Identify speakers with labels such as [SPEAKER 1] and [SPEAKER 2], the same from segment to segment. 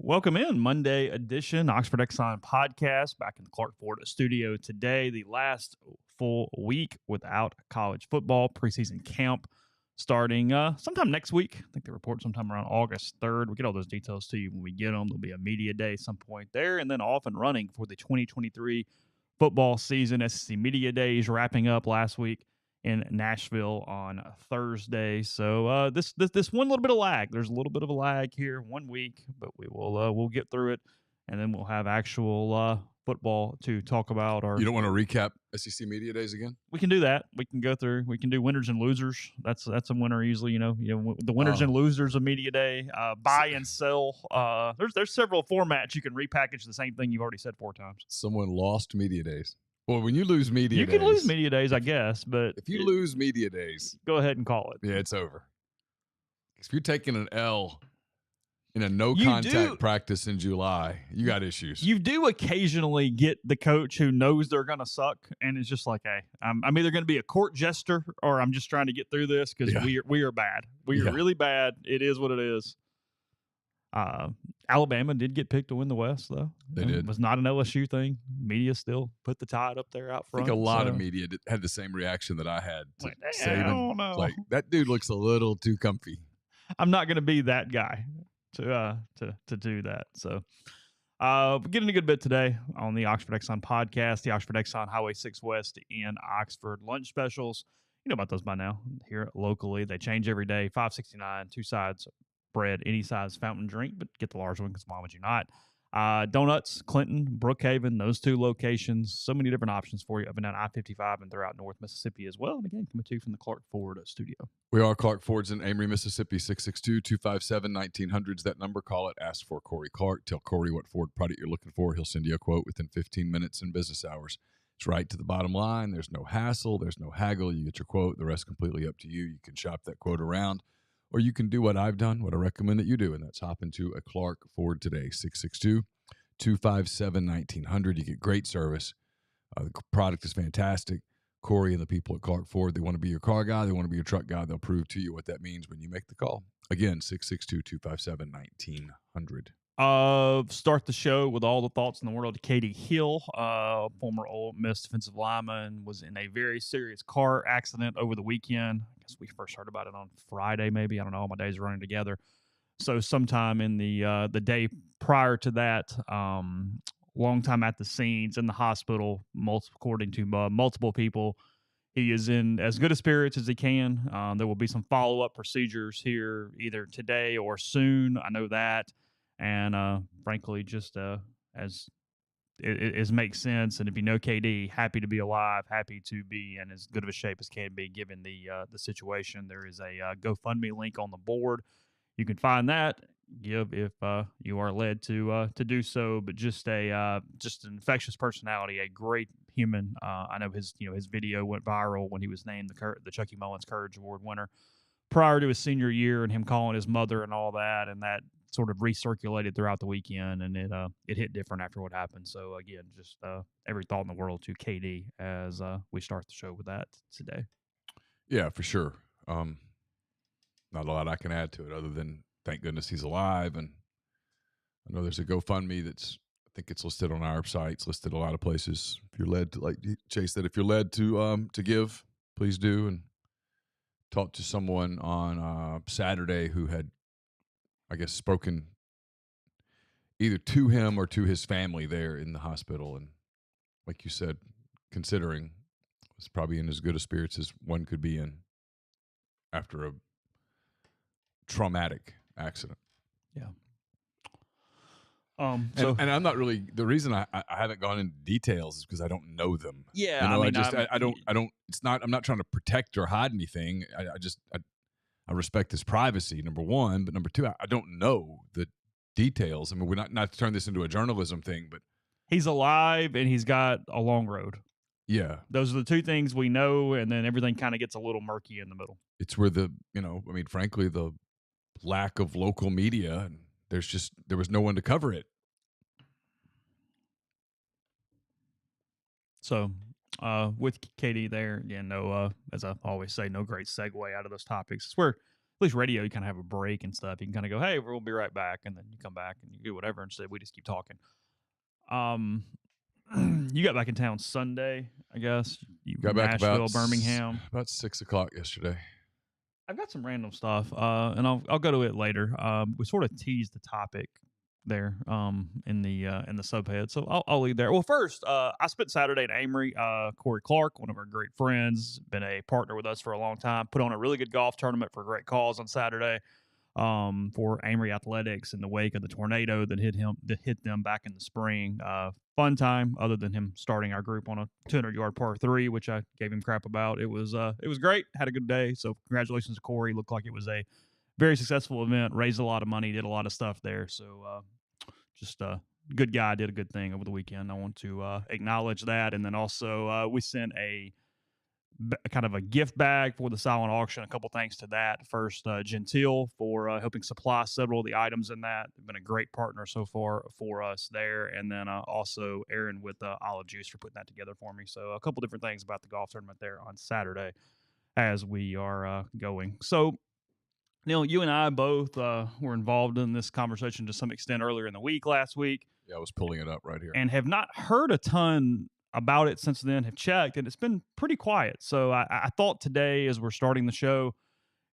[SPEAKER 1] Welcome in Monday edition Oxford Exxon Podcast back in the Clark Ford studio today. The last full week without college football preseason camp starting sometime next week. I think they report sometime around August 3rd. We'll get all those details to you when we get them. There'll be a media day some point there, and then off and running for the 2023 football season. SEC Media Days wrapping up last week in Nashville on Thursday. So this one little bit of lag. There's a little bit of a lag here, 1 week, but we'll get through it, and then we'll have actual football to talk about.
[SPEAKER 2] You don't want to recap SEC Media Days again?
[SPEAKER 1] We can do that. We can go through. We can do winners and losers. That's a winner usually. You know the winners and losers of Media Day. Buy and sell. There's several formats you can repackage the same thing you've already said 4 times.
[SPEAKER 2] Someone lost Media Days. Well, when you lose Media Days.
[SPEAKER 1] You can lose Media Days, I guess, but
[SPEAKER 2] if you lose Media Days.
[SPEAKER 1] Go ahead and call it.
[SPEAKER 2] Yeah, it's over. If you're taking an L in a no-contact practice in July, you got issues.
[SPEAKER 1] You do occasionally get the coach who knows they're going to suck, and it's just like, hey, I'm either going to be a court jester or I'm just trying to get through this because we are bad. We are really bad. It is what it is. Alabama did get picked to win the West, though.
[SPEAKER 2] They did.
[SPEAKER 1] It was not an LSU thing. Media still put the Tide up there out front.
[SPEAKER 2] I think a lot of media had the same reaction that I had to Saban.
[SPEAKER 1] I don't know.
[SPEAKER 2] Like, that dude looks a little too comfy.
[SPEAKER 1] I'm not going to be that guy to do that. So we're getting a good bit today on the Oxford Exxon Podcast, the Oxford Exxon Highway 6 West in Oxford lunch specials. You know about those by now. Here locally, they change every day. $5.69, 2 sides bread, any size fountain drink, but get the large one because why would you not? Donuts, Clinton, Brookhaven, those 2 locations. So many different options for you up and down I-55 and throughout North Mississippi as well. And again, coming to you from the Clark Ford studio.
[SPEAKER 2] We are Clark Ford's in Amory, Mississippi, 662-257-1900's that number. Call it, ask for Corey Clark. Tell Corey what Ford product you're looking for. He'll send you a quote within 15 minutes in business hours. It's right to the bottom line. There's no hassle. There's no haggle. You get your quote. The rest completely up to you. You can shop that quote around. Or you can do what I've done, what I recommend that you do, and that's hop into a Clark Ford today, 662-257-1900. You get great service. The product is fantastic. Corey and the people at Clark Ford, they want to be your car guy. They want to be your truck guy. They'll prove to you what that means when you make the call. Again, 662-257-1900.
[SPEAKER 1] Start the show with all the thoughts in the world. Katie Hill, former Ole Miss defensive lineman, was in a very serious car accident over the weekend. I guess we first heard about it on Friday, maybe. I don't know. All my days are running together. So sometime in the day prior to that, long time at the scenes in the hospital, according to multiple people. He is in as good a spirits as he can. There will be some follow-up procedures here either today or soon. I know that. And frankly, just as it makes sense. And if you know KD, happy to be alive, happy to be in as good of a shape as can be given the situation. There is a GoFundMe link on the board. You can find that. Give if you are led to do so. But just an infectious personality, a great human. I know his video went viral when he was named the Chucky Mullins Courage Award winner prior to his senior year, and him calling his mother and all that, and that sort of recirculated throughout the weekend, and it hit different after what happened. So again, just every thought in the world to KD as we start the show with that today.
[SPEAKER 2] Yeah, for sure. Not a lot I can add to it other than thank goodness he's alive. And I know there's a GoFundMe I think it's listed on our site. It's listed a lot of places. If you're led to, like Chase said, if you're led to give, please do. And talked to someone on Saturday who had, I guess, spoken either to him or to his family there in the hospital. And like you said, considering it's probably in as good a spirits as one could be in after a traumatic accident.
[SPEAKER 1] Yeah.
[SPEAKER 2] And I'm not really, the reason I haven't gone into details is because I don't know them.
[SPEAKER 1] Yeah.
[SPEAKER 2] I don't, I'm not trying to protect or hide anything. I respect his privacy, number one, but number two, I don't know the details. I mean, we're not to turn this into a journalism thing, but
[SPEAKER 1] he's alive and he's got a long road.
[SPEAKER 2] Yeah.
[SPEAKER 1] Those are the 2 things we know, and then everything kind of gets a little murky in the middle.
[SPEAKER 2] It's where frankly, the lack of local media, and there was no one to cover it.
[SPEAKER 1] So with Katie there, again, as I always say, no great segue out of those topics. It's where least radio, you kind of have a break and stuff. You can kind of go, hey, we'll be right back. And then you come back and you do whatever. Instead, we just keep talking. You got back in town Sunday, I guess. You
[SPEAKER 2] Got back
[SPEAKER 1] Nashville, Birmingham.
[SPEAKER 2] about 6 o'clock yesterday.
[SPEAKER 1] I've got some random stuff, and I'll go to it later. We sort of teased the topic there in the subhead, so I'll lead there. Well, first, I spent Saturday at Amory. Corey Clark, one of our great friends, been a partner with us for a long time, put on a really good golf tournament for a great cause on Saturday for Amory Athletics in the wake of the tornado that hit them back in the spring. Fun time, other than him starting our group on a 200-yard par 3, which I gave him crap about. It was great. Had a good day. So congratulations to Corey. Looked like it was a very successful event. Raised a lot of money. Did a lot of stuff there. So just a good guy. Did a good thing over the weekend. I want to acknowledge that. And then also we sent kind of a gift bag for the silent auction. A couple thanks to that. First, Gentile for helping supply several of the items in that. They've been a great partner so far for us there. And then also Aaron with Olive Juice for putting that together for me. So a couple different things about the golf tournament there on Saturday as we are going. So, Neal, you and I both were involved in this conversation to some extent earlier in the week last week.
[SPEAKER 2] Yeah, I was pulling it up right here.
[SPEAKER 1] And have not heard a ton about it since then, have checked, and it's been pretty quiet. So I thought today, as we're starting the show,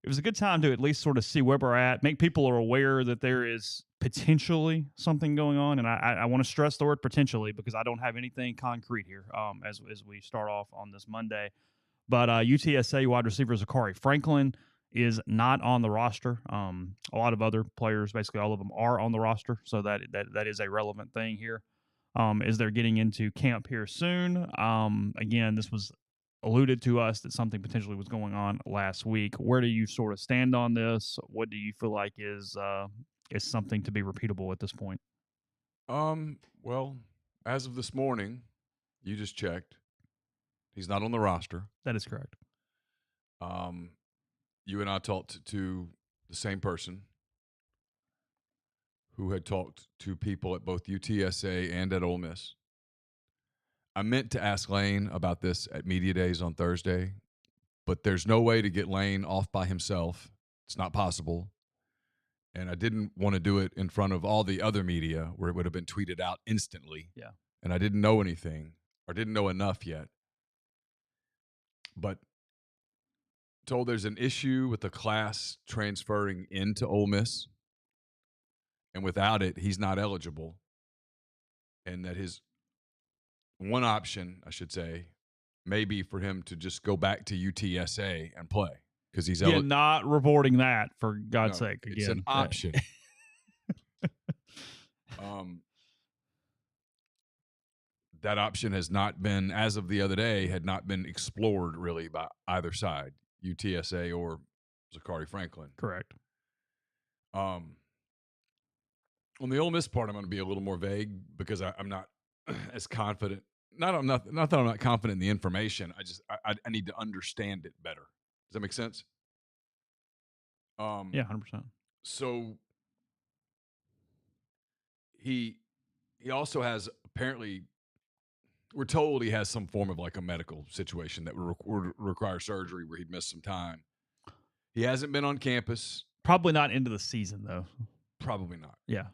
[SPEAKER 1] it was a good time to at least sort of see where we're at, make people are aware that there is potentially something going on. And I want to stress the word potentially because I don't have anything concrete here as we start off on this Monday. But UTSA wide receiver Zakari Franklin is not on the roster. A lot of other players, basically all of them, are on the roster. So that is a relevant thing here. As they're getting into camp here soon. Again, this was alluded to us that something potentially was going on last week. Where do you sort of stand on this? What do you feel like is something to be repeatable at this point?
[SPEAKER 2] Well, as of this morning, you just checked. He's not on the roster.
[SPEAKER 1] That is correct.
[SPEAKER 2] You and I talked to the same person who had talked to people at both UTSA and at Ole Miss. I meant to ask Lane about this at Media Days on Thursday, but there's no way to get Lane off by himself. It's not possible. And I didn't want to do it in front of all the other media where it would have been tweeted out instantly.
[SPEAKER 1] Yeah.
[SPEAKER 2] And I didn't know anything or didn't know enough yet. But told there's an issue with the class transferring into Ole Miss. And without it, he's not eligible. And that his one option, I should say, may be for him to just go back to UTSA and play because he's
[SPEAKER 1] not reporting that, for God's sake. Again,
[SPEAKER 2] it's an option. That option has not been, as of the other day, had not been explored really by either side, UTSA or Zakari Franklin.
[SPEAKER 1] Correct.
[SPEAKER 2] On the Ole Miss part, I'm going to be a little more vague because I'm not as confident. Not that I'm not confident in the information. I need to understand it better. Does that make sense?
[SPEAKER 1] Yeah, 100%.
[SPEAKER 2] So he also has, apparently, we're told he has some form of like a medical situation that would require surgery where he'd miss some time. He hasn't been on campus.
[SPEAKER 1] Probably not into the season, though.
[SPEAKER 2] Probably not.
[SPEAKER 1] Yeah.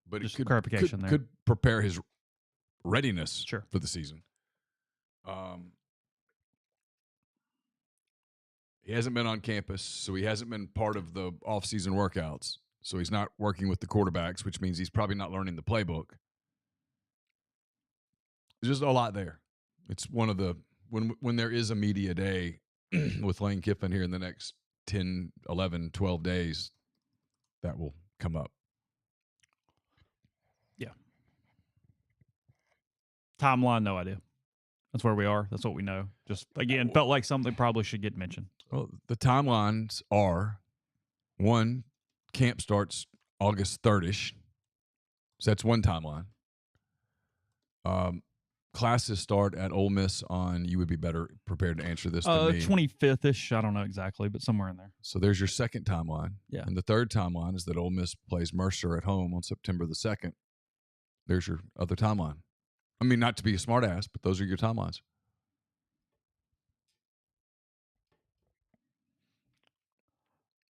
[SPEAKER 2] But
[SPEAKER 1] just
[SPEAKER 2] it
[SPEAKER 1] clarification
[SPEAKER 2] could prepare his readiness
[SPEAKER 1] sure.
[SPEAKER 2] for the season. He hasn't been on campus, so he hasn't been part of the off-season workouts. So he's not working with the quarterbacks, which means he's probably not learning the playbook. There's just a lot there. It's one of the when there is a media day with Lane Kiffin here in the next 10, 11, 12 days, that will come up.
[SPEAKER 1] Yeah. Timeline, no idea. That's where we are. That's what we know. Just, again, felt like something probably should get mentioned.
[SPEAKER 2] Well, the timelines are, one, camp starts August 3rd-ish. So that's one timeline. Classes start at Ole Miss on, you would be better prepared to answer this than me.
[SPEAKER 1] 25th-ish. I don't know exactly, but somewhere in there.
[SPEAKER 2] So there's your second timeline.
[SPEAKER 1] Yeah.
[SPEAKER 2] And the third timeline is that Ole Miss plays Mercer at home on September the 2nd. There's your other timeline. I mean, not to be a smartass, but those are your timelines.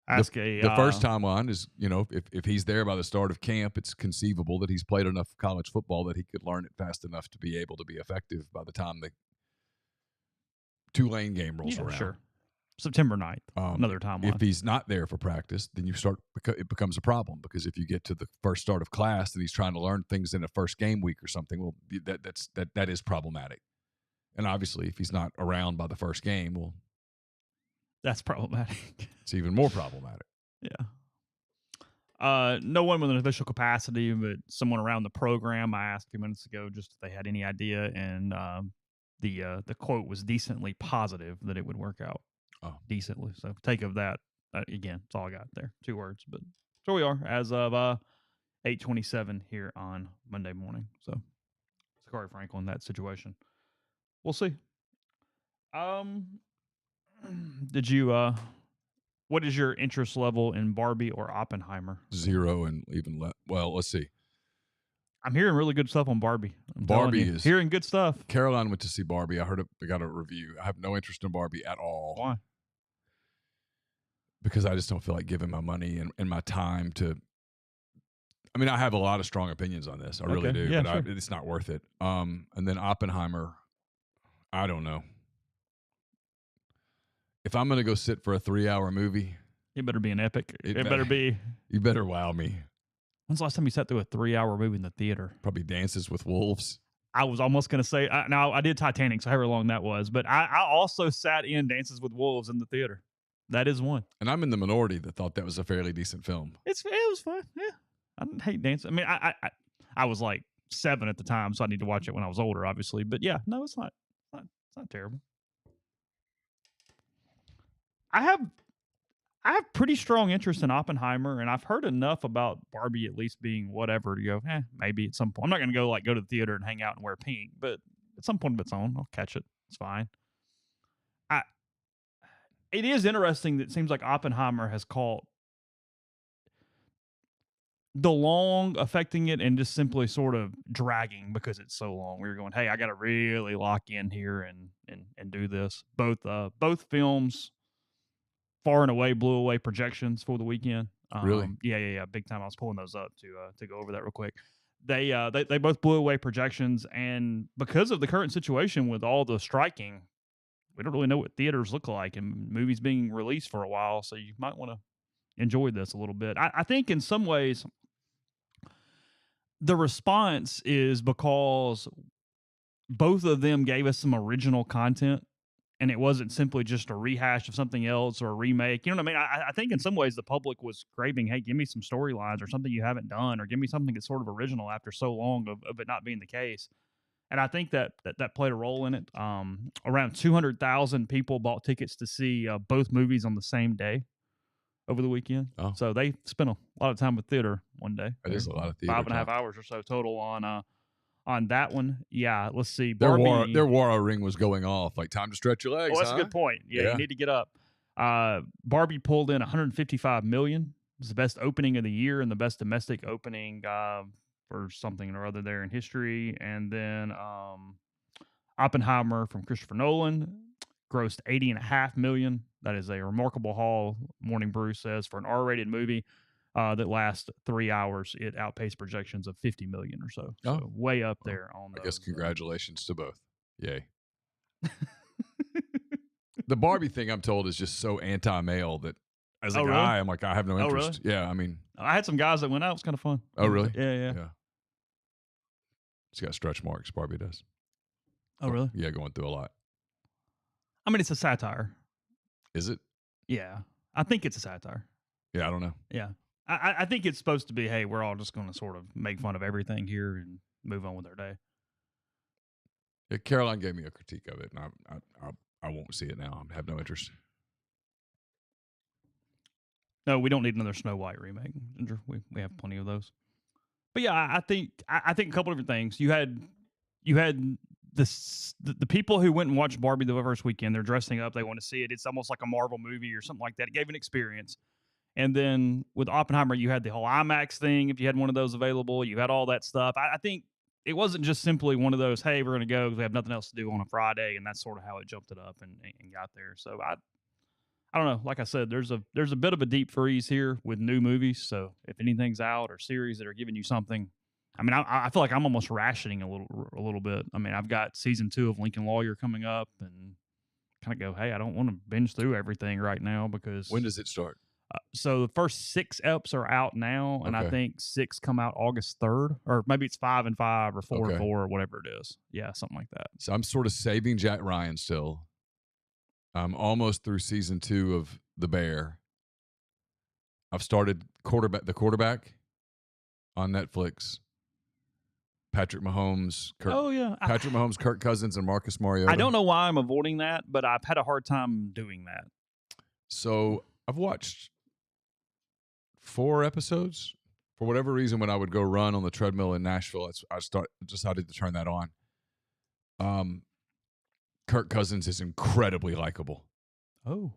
[SPEAKER 1] Ask
[SPEAKER 2] The first timeline is, if he's there by the start of camp, it's conceivable that he's played enough college football that he could learn it fast enough to be able to be effective by the time the Tulane game rolls around.
[SPEAKER 1] Sure. September 9th, another timeline.
[SPEAKER 2] If he's not there for practice, then it becomes a problem, because if you get to the first start of class and he's trying to learn things in a first game week or something, well, that is problematic. And obviously, if he's not around by the first game, well,
[SPEAKER 1] that's problematic.
[SPEAKER 2] It's even more problematic.
[SPEAKER 1] Yeah. No one with an official capacity, but someone around the program. I asked a few minutes ago just if they had any idea, and the quote was decently positive that it would work out.
[SPEAKER 2] Oh.
[SPEAKER 1] Decently. So take of that. Again, that's all I got there. 2 words. But so we are as of 8:27 here on Monday morning. So Zakari Franklin, that situation. We'll see. Did you what is your interest level in Barbie or Oppenheimer?
[SPEAKER 2] 0 and even less. Well, let's see.
[SPEAKER 1] I'm hearing really good stuff on Barbie.
[SPEAKER 2] Barbie is
[SPEAKER 1] hearing good stuff.
[SPEAKER 2] Caroline went to see Barbie. I heard it. I got a review. I have no interest in Barbie at all.
[SPEAKER 1] Why?
[SPEAKER 2] Because I just don't feel like giving my money and my time to. I mean, I have a lot of strong opinions on this. I really do,
[SPEAKER 1] yeah,
[SPEAKER 2] but
[SPEAKER 1] sure.
[SPEAKER 2] It's not worth it. And then Oppenheimer, I don't know. If I'm going to go sit for a 3-hour movie,
[SPEAKER 1] it better be an epic. It better be.
[SPEAKER 2] You better wow me.
[SPEAKER 1] When's the last time you sat through a 3-hour movie in the theater?
[SPEAKER 2] Probably Dances with Wolves.
[SPEAKER 1] I was almost going to say, now I did Titanic, so however long that was, but I also sat in Dances with Wolves in the theater. That is one.
[SPEAKER 2] And I'm in the minority that thought that was a fairly decent film.
[SPEAKER 1] It was fun. Yeah. I didn't hate dancing. I mean, I was like 7 at the time, so I need to watch it when I was older, obviously. But yeah, no, it's not terrible. I have pretty strong interest in Oppenheimer, and I've heard enough about Barbie at least being whatever to go, maybe at some point. I'm not going to go to the theater and hang out and wear pink, but at some point of its own, I'll catch it. It's fine. It is interesting that it seems like Oppenheimer has caught the long affecting it and just simply sort of dragging because it's so long. We were going, hey, I got to really lock in here and do this. Both films far and away blew away projections for the weekend.
[SPEAKER 2] Really?
[SPEAKER 1] Yeah, big time. I was pulling those up to go over that real quick. They both blew away projections, and because of the current situation with all the striking, we don't really know what theaters look like and movies being released for a while. So you might want to enjoy this a little bit. I think in some ways the response is because both of them gave us some original content, and it wasn't simply just a rehash of something else or a remake. You know what I mean? I think in some ways the public was craving, hey, give me some storylines or something you haven't done, or give me something that's sort of original after so long of it not being the case. And I think that played a role in it. Around 200,000 people bought tickets to see both movies on the same day over the weekend. Oh. So they spent a lot of time with theater one day.
[SPEAKER 2] That is a lot of theater.
[SPEAKER 1] 5.5 hours or so total on that one. Yeah, let's see.
[SPEAKER 2] Their Wara ring was going off. Like, time to stretch your legs.
[SPEAKER 1] Oh, that's a good point. Yeah, you need to get up. Barbie pulled in $155 million. It's the best opening of the year and the best domestic opening for something or other there in history. And then Oppenheimer from Christopher Nolan grossed $80.5 million. That is a remarkable haul, Morning Brew says, for an R-rated movie that lasts 3 hours. It outpaced projections of $50 million or so. So way up there on those.
[SPEAKER 2] I guess congratulations to both. Yay. The Barbie thing, I'm told, is just so anti-male that as a guy, really? I'm like, I have no interest.
[SPEAKER 1] Really?
[SPEAKER 2] Yeah, I mean,
[SPEAKER 1] I had some guys that went out. It was kind of fun.
[SPEAKER 2] Oh, really?
[SPEAKER 1] Yeah.
[SPEAKER 2] It's got stretch marks. Barbie does.
[SPEAKER 1] Oh, really?
[SPEAKER 2] Yeah, going through a lot.
[SPEAKER 1] I mean, it's a satire.
[SPEAKER 2] Is it?
[SPEAKER 1] Yeah. I think it's a satire.
[SPEAKER 2] Yeah, I don't know.
[SPEAKER 1] Yeah. I think it's supposed to be, hey, we're all just going to sort of make fun of everything here and move on with our day.
[SPEAKER 2] Yeah, Caroline gave me a critique of it, and I won't see it now. I have no interest.
[SPEAKER 1] No, we don't need another Snow White remake, Ginger. We have plenty of those. But yeah, I think a couple different things. You had the people who went and watched Barbie the first weekend. They're dressing up. They want to see it. It's almost like a Marvel movie or something like that. It gave an experience. And then with Oppenheimer, you had the whole IMAX thing. If you had one of those available, you had all that stuff. I think it wasn't just simply one of those, hey, we're going to go because we have nothing else to do on a Friday. And that's sort of how it jumped it up and got there. So I don't know. Like I said, there's a bit of a deep freeze here with new movies. So if anything's out or series that are giving you something, I mean, I feel like I'm almost rationing a little bit. I mean, I've got season 2 of Lincoln Lawyer coming up, and kind of go, hey, I don't want to binge through everything right now because
[SPEAKER 2] When does it start?
[SPEAKER 1] So the first 6 eps are out now, and I
[SPEAKER 2] Okay.
[SPEAKER 1] think 6 come out August 3rd, or maybe it's 5 and 5 or 4 and
[SPEAKER 2] Okay.
[SPEAKER 1] 4 or whatever it is. Yeah, something like that.
[SPEAKER 2] So I'm sort of saving Jack Ryan still. I'm almost through season 2 of The Bear. I've started the quarterback on Netflix. Patrick Mahomes, Patrick Mahomes, Kirk Cousins, and Marcus Mariota.
[SPEAKER 1] I don't know why I'm avoiding that, but I've had a hard time doing that.
[SPEAKER 2] So I've watched 4 episodes. For whatever reason, when I would go run on the treadmill in Nashville, I decided to turn that on. Kirk Cousins is incredibly likable.
[SPEAKER 1] Oh.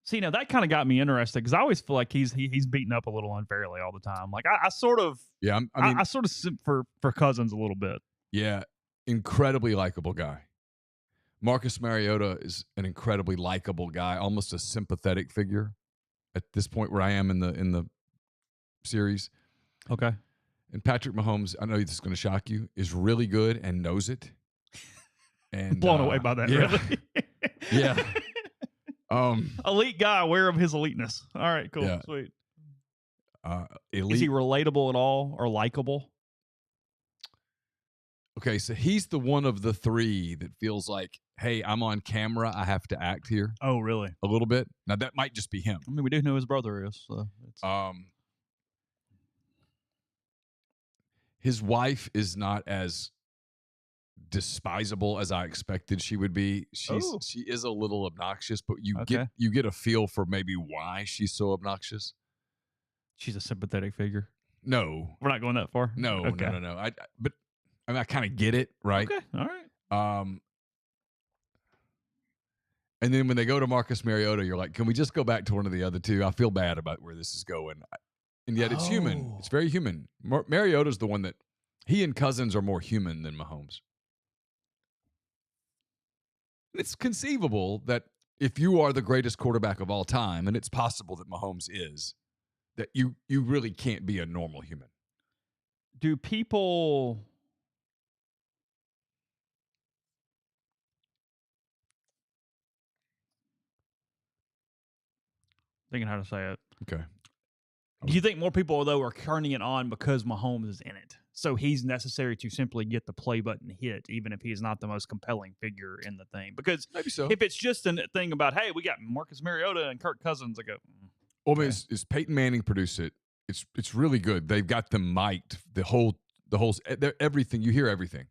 [SPEAKER 1] See, now that kind of got me interested because I always feel like he's beaten up a little unfairly all the time. Like I sort of, I sort of simp for Cousins a little bit.
[SPEAKER 2] Yeah, incredibly likable guy. Marcus Mariota is an incredibly likable guy, almost a sympathetic figure at this point where I am in the series.
[SPEAKER 1] Okay.
[SPEAKER 2] And Patrick Mahomes, I know this is going to shock you, is really good and knows it. And
[SPEAKER 1] blown away by that,
[SPEAKER 2] yeah.
[SPEAKER 1] really.
[SPEAKER 2] Yeah.
[SPEAKER 1] Elite guy, aware of his eliteness. All right, cool,
[SPEAKER 2] yeah.
[SPEAKER 1] sweet.
[SPEAKER 2] Elite.
[SPEAKER 1] Is he relatable at all or likable?
[SPEAKER 2] Okay, so he's the one of the 3 that feels like, hey, I'm on camera. I have to act here.
[SPEAKER 1] Oh, really?
[SPEAKER 2] A little bit. Now, that might just be him.
[SPEAKER 1] I mean, we do know his brother is. So it's...
[SPEAKER 2] His wife is not as despisable as I expected she would be. She is a little obnoxious, but you get a feel for maybe why she's so obnoxious.
[SPEAKER 1] She's a sympathetic figure.
[SPEAKER 2] No,
[SPEAKER 1] we're not going that far.
[SPEAKER 2] No, okay. No. I kind of get it, right?
[SPEAKER 1] Okay, all right.
[SPEAKER 2] And then when they go to Marcus Mariota, you're like, can we just go back to one of the other 2? I feel bad about where this is going. And yet it's human. It's very human. Mariota's the one that he and Cousins are more human than Mahomes. It's conceivable that if you are the greatest quarterback of all time, and it's possible that Mahomes is, that you really can't be a normal human.
[SPEAKER 1] Do people... Thinking how to say it.
[SPEAKER 2] Okay.
[SPEAKER 1] Do you think more people, though, are turning it on because Mahomes is in it? So he's necessary to simply get the play button hit, even if he's not the most compelling figure in the thing. Because
[SPEAKER 2] maybe so.
[SPEAKER 1] If it's just a thing about, hey, we got Marcus Mariota and Kirk Cousins, I go,
[SPEAKER 2] well, okay. Is Peyton Manning produce it? It's really good. They've got them mic'd. The whole everything. You hear everything.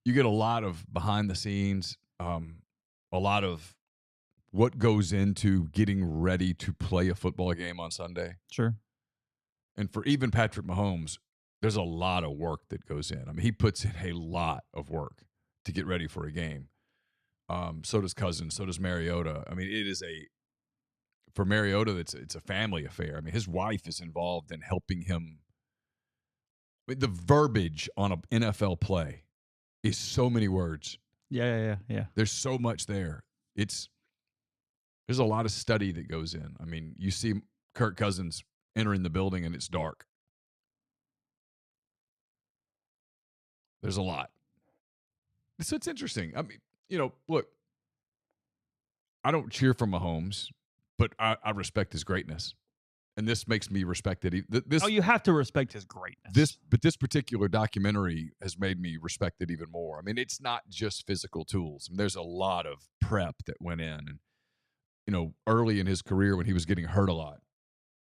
[SPEAKER 2] You get a lot of behind the scenes, a lot of what goes into getting ready to play a football game on Sunday.
[SPEAKER 1] Sure.
[SPEAKER 2] And for even Patrick Mahomes, there's a lot of work that goes in. I mean, he puts in a lot of work to get ready for a game. So does Cousins. So does Mariota. I mean, it is for Mariota, it's a family affair. I mean, his wife is involved in helping him. I mean, the verbiage on an NFL play is so many words.
[SPEAKER 1] Yeah.
[SPEAKER 2] There's so much there. There's a lot of study that goes in. I mean, you see Kirk Cousins entering the building and it's dark. There's a lot. So it's interesting. I mean, look, I don't cheer for Mahomes, but I respect his greatness. And this makes me respect it.
[SPEAKER 1] You have to respect his greatness.
[SPEAKER 2] But this particular documentary has made me respect it even more. I mean, it's not just physical tools. I mean, there's a lot of prep that went in. And, early in his career when he was getting hurt a lot.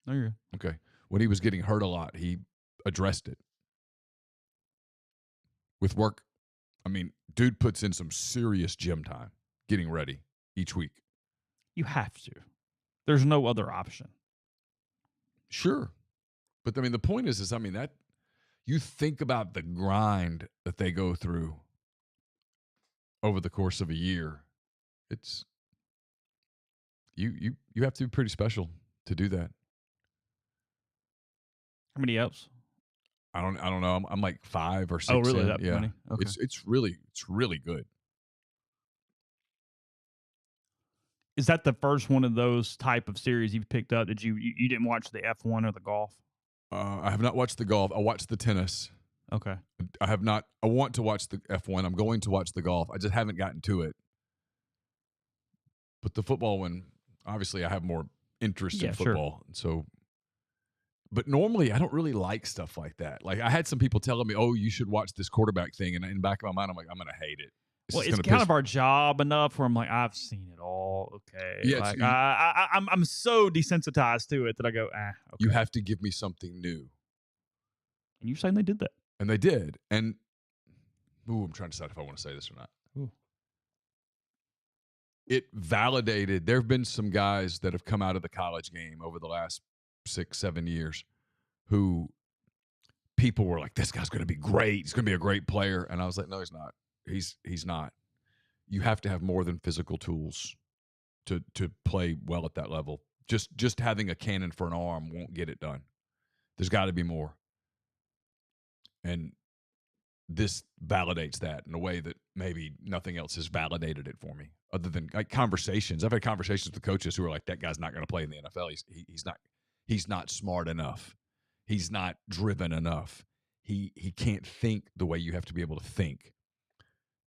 [SPEAKER 2] Okay. When he was getting hurt a lot, he addressed it. With work, I mean, dude puts in some serious gym time getting ready each week.
[SPEAKER 1] You have to. There's no other option.
[SPEAKER 2] Sure. But, I mean, the point is that you think about the grind that they go through over the course of a year. It's... You have to be pretty special to do that.
[SPEAKER 1] How many eps?
[SPEAKER 2] I don't know. I'm like 5 or 6.
[SPEAKER 1] Oh, really? That many? Okay.
[SPEAKER 2] It's really good.
[SPEAKER 1] Is that the first one of those type of series you've picked up? Did you didn't watch the F1 or the golf?
[SPEAKER 2] I have not watched the golf. I watched the tennis.
[SPEAKER 1] Okay.
[SPEAKER 2] I have not. I want to watch the F1. I'm going to watch the golf. I just haven't gotten to it. But the football one, obviously, I have more interest in football. Sure. So, but normally, I don't really like stuff like that. Like, I had some people telling me, "Oh, you should watch this quarterback thing," and in the back of my mind, I'm like, "I'm going to hate it."
[SPEAKER 1] It's kind of our job enough where I'm like, I've seen it all. Okay.
[SPEAKER 2] Yeah,
[SPEAKER 1] like, I'm so desensitized to it that I go, okay.
[SPEAKER 2] You have to give me something new.
[SPEAKER 1] And you're saying they did that.
[SPEAKER 2] And they did. And, I'm trying to decide if I want to say this or not.
[SPEAKER 1] Ooh.
[SPEAKER 2] It validated. There have been some guys that have come out of the college game over the last 6-7 years who people were like, this guy's going to be great. He's going to be a great player. And I was like, no, he's not. He's not. You have to have more than physical tools to play well at that level. Just having a cannon for an arm won't get it done. There's got to be more. And this validates that in a way that maybe nothing else has validated it for me, other than like conversations. I've had conversations with coaches who are like, that guy's not going to play in the NFL. He's not smart enough. He's not driven enough. He can't think the way you have to be able to think.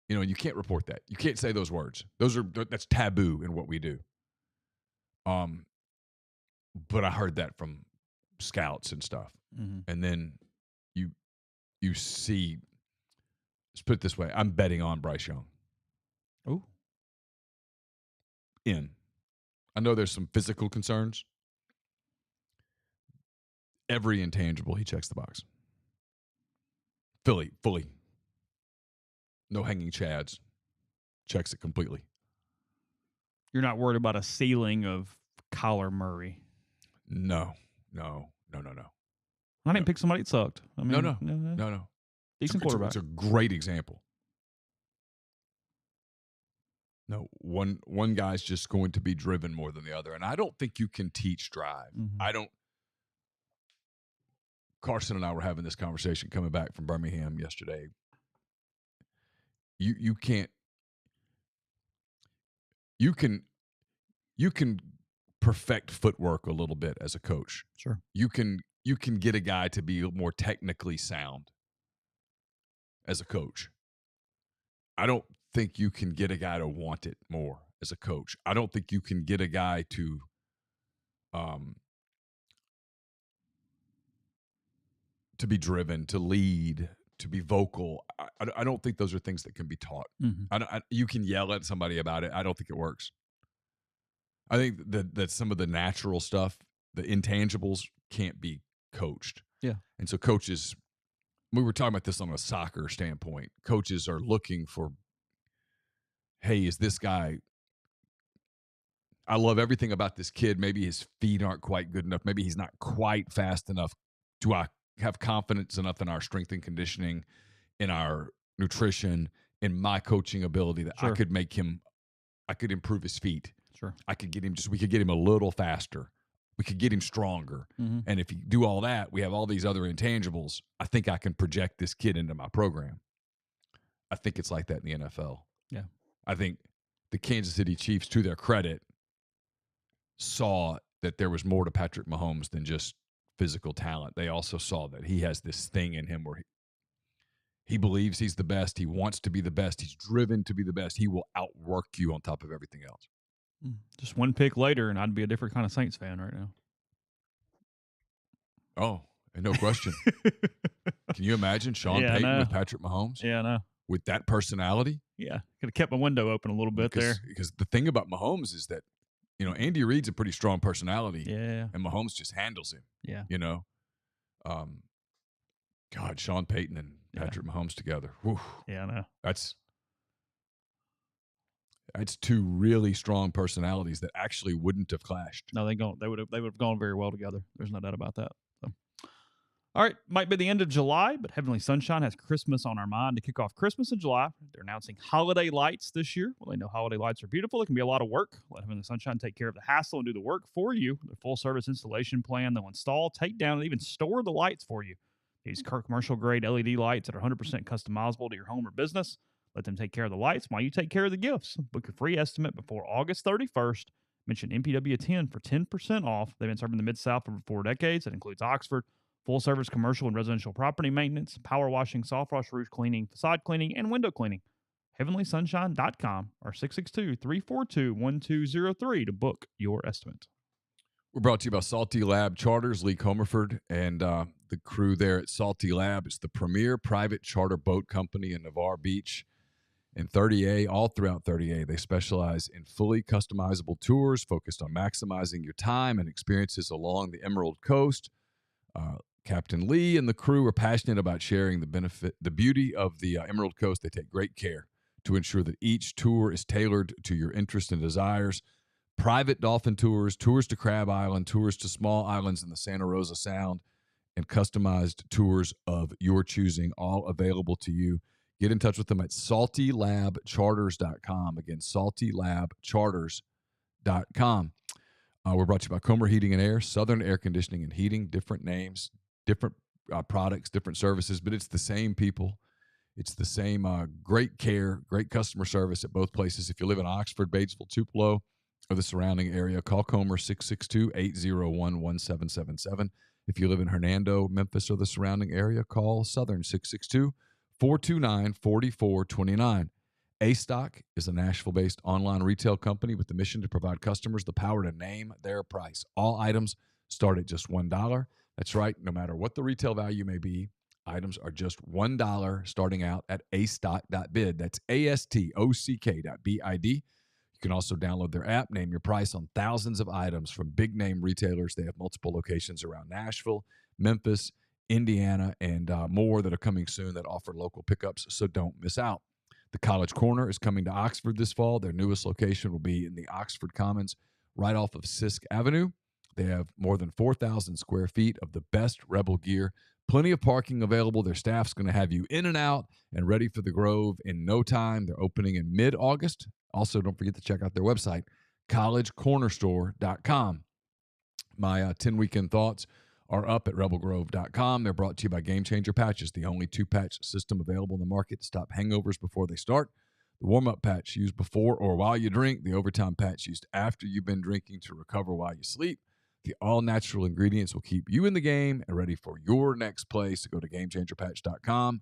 [SPEAKER 2] You know, you can't report that. You can't say those words. That's taboo in what we do. But I heard that from scouts and stuff.
[SPEAKER 1] Mm-hmm.
[SPEAKER 2] And then you see, let's put it this way, I'm betting on Bryce Young.
[SPEAKER 1] Oh.
[SPEAKER 2] I know there's some physical concerns. Every intangible, he checks the box. Fully. No hanging chads. Checks it completely.
[SPEAKER 1] You're not worried about a ceiling of Kyler Murray?
[SPEAKER 2] No.
[SPEAKER 1] I didn't pick somebody that sucked. I mean,
[SPEAKER 2] No.
[SPEAKER 1] Decent quarterback.
[SPEAKER 2] It's a great example. No, one guy's just going to be driven more than the other. And I don't think you can teach drive.
[SPEAKER 1] Mm-hmm.
[SPEAKER 2] Carson and I were having this conversation coming back from Birmingham yesterday. You can perfect footwork a little bit as a coach.
[SPEAKER 1] Sure.
[SPEAKER 2] You can get a guy to be more technically sound as a coach. I don't think you can get a guy to want it more as a coach. I don't think you can get a guy to be driven, to lead, to be vocal. I don't think those are things that can be taught.
[SPEAKER 1] Mm-hmm.
[SPEAKER 2] You can yell at somebody about it. I don't think it works. I think that some of the natural stuff, the intangibles, can't be coached.
[SPEAKER 1] Yeah.
[SPEAKER 2] And so coaches, we were talking about this on a soccer standpoint. Coaches are looking for, hey, is this guy, I love everything about this kid. Maybe his feet aren't quite good enough. Maybe he's not quite fast enough. Do I have confidence enough in our strength and conditioning, in our nutrition, in my coaching ability that
[SPEAKER 1] Sure.
[SPEAKER 2] I could improve his feet.
[SPEAKER 1] Sure.
[SPEAKER 2] We could get him a little faster. We could get him stronger.
[SPEAKER 1] Mm-hmm.
[SPEAKER 2] And if you do all that, we have all these other intangibles. I think I can project this kid into my program. I think it's like that in the NFL.
[SPEAKER 1] Yeah.
[SPEAKER 2] I think the Kansas City Chiefs, to their credit, saw that there was more to Patrick Mahomes than just physical talent. They also saw that he has this thing in him where he believes he's the best. He wants to be the best. He's driven to be the best. He will outwork you on top of everything else.
[SPEAKER 1] Just one pick later, and I'd be a different kind of Saints fan right now.
[SPEAKER 2] Oh, no question. Can you imagine Sean Payton with Patrick Mahomes?
[SPEAKER 1] Yeah, I know.
[SPEAKER 2] With that personality?
[SPEAKER 1] Yeah. Could have kept my window open a little bit there.
[SPEAKER 2] Because the thing about Mahomes is that, Andy Reid's a pretty strong personality.
[SPEAKER 1] Yeah.
[SPEAKER 2] And Mahomes just handles him.
[SPEAKER 1] Yeah.
[SPEAKER 2] God, Sean Payton and Patrick Mahomes together. Whew.
[SPEAKER 1] Yeah, I know.
[SPEAKER 2] That's two really strong personalities that actually wouldn't have clashed.
[SPEAKER 1] No, they would have gone very well together. There's no doubt about that. So. All right, might be the end of July, but Heavenly Sunshine has Christmas on our mind to kick off Christmas in July. They're announcing holiday lights this year. Well, they know holiday lights are beautiful. It can be a lot of work. Let Heavenly Sunshine take care of the hassle and do the work for you. Their full-service installation plan, they'll install, take down, and even store the lights for you. These commercial-grade LED lights that are 100% customizable to your home or business. Let them take care of the lights while you take care of the gifts. Book a free estimate before August 31st. Mention MPW10 for 10% off. They've been serving the Mid-South for over 4 decades. That includes Oxford, full-service commercial and residential property maintenance, power washing, soft wash, roof cleaning, facade cleaning, and window cleaning. HeavenlySunshine.com or 662-342-1203 to book your estimate.
[SPEAKER 2] We're brought to you by Salty Lab Charters, Lee Comerford, and the crew there at Salty Lab. It's the premier private charter boat company in Navarre Beach and 30A, all throughout 30A. They specialize in fully customizable tours focused on maximizing your time and experiences along the Emerald Coast. Captain Lee and the crew are passionate about sharing the beauty of the Emerald Coast. They take great care to ensure that each tour is tailored to your interests and desires. Private dolphin tours, tours to Crab Island, tours to small islands in the Santa Rosa Sound, and customized tours of your choosing, all available to you. Get in touch with them at saltylabcharters.com. Again, saltylabcharters.com. We're brought to you by Comer Heating and Air, Southern Air Conditioning and Heating, different names, different products, different services, but it's the same people. It's the same great care, great customer service at both places. If you live in Oxford, Batesville, Tupelo, or the surrounding area, call Comer 662-801-1777. If you live in Hernando, Memphis, or the surrounding area, call Southern 662-429-4429. A-Stock is a Nashville-based online retail company with the mission to provide customers the power to name their price. All items start at just $1. That's right. No matter what the retail value may be, items are just $1 starting out at astock.bid. That's ASTOCK.BID. You can also download their app, name your price on thousands of items from big-name retailers. They have multiple locations around Nashville, Memphis, Indiana, and more that are coming soon that offer local pickups, so don't miss out. The College Corner is coming to Oxford this fall. Their newest location will be in the Oxford Commons, right off of Sisk Avenue. They have more than 4,000 square feet of the best Rebel gear. Plenty of parking available. Their staff's going to have you in and out and ready for the Grove in no time. They're opening in mid-August. Also, don't forget to check out their website, collegecornerstore.com. My 10 weekend thoughts are up at rebelgrove.com. They're brought to you by Game Changer Patches, the only 2-patch system available in the market to stop hangovers before they start. The warm-up patch used before or while you drink. The overtime patch used after you've been drinking to recover while you sleep. The all-natural ingredients will keep you in the game and ready for your next play. So go to GameChangerPatch.com.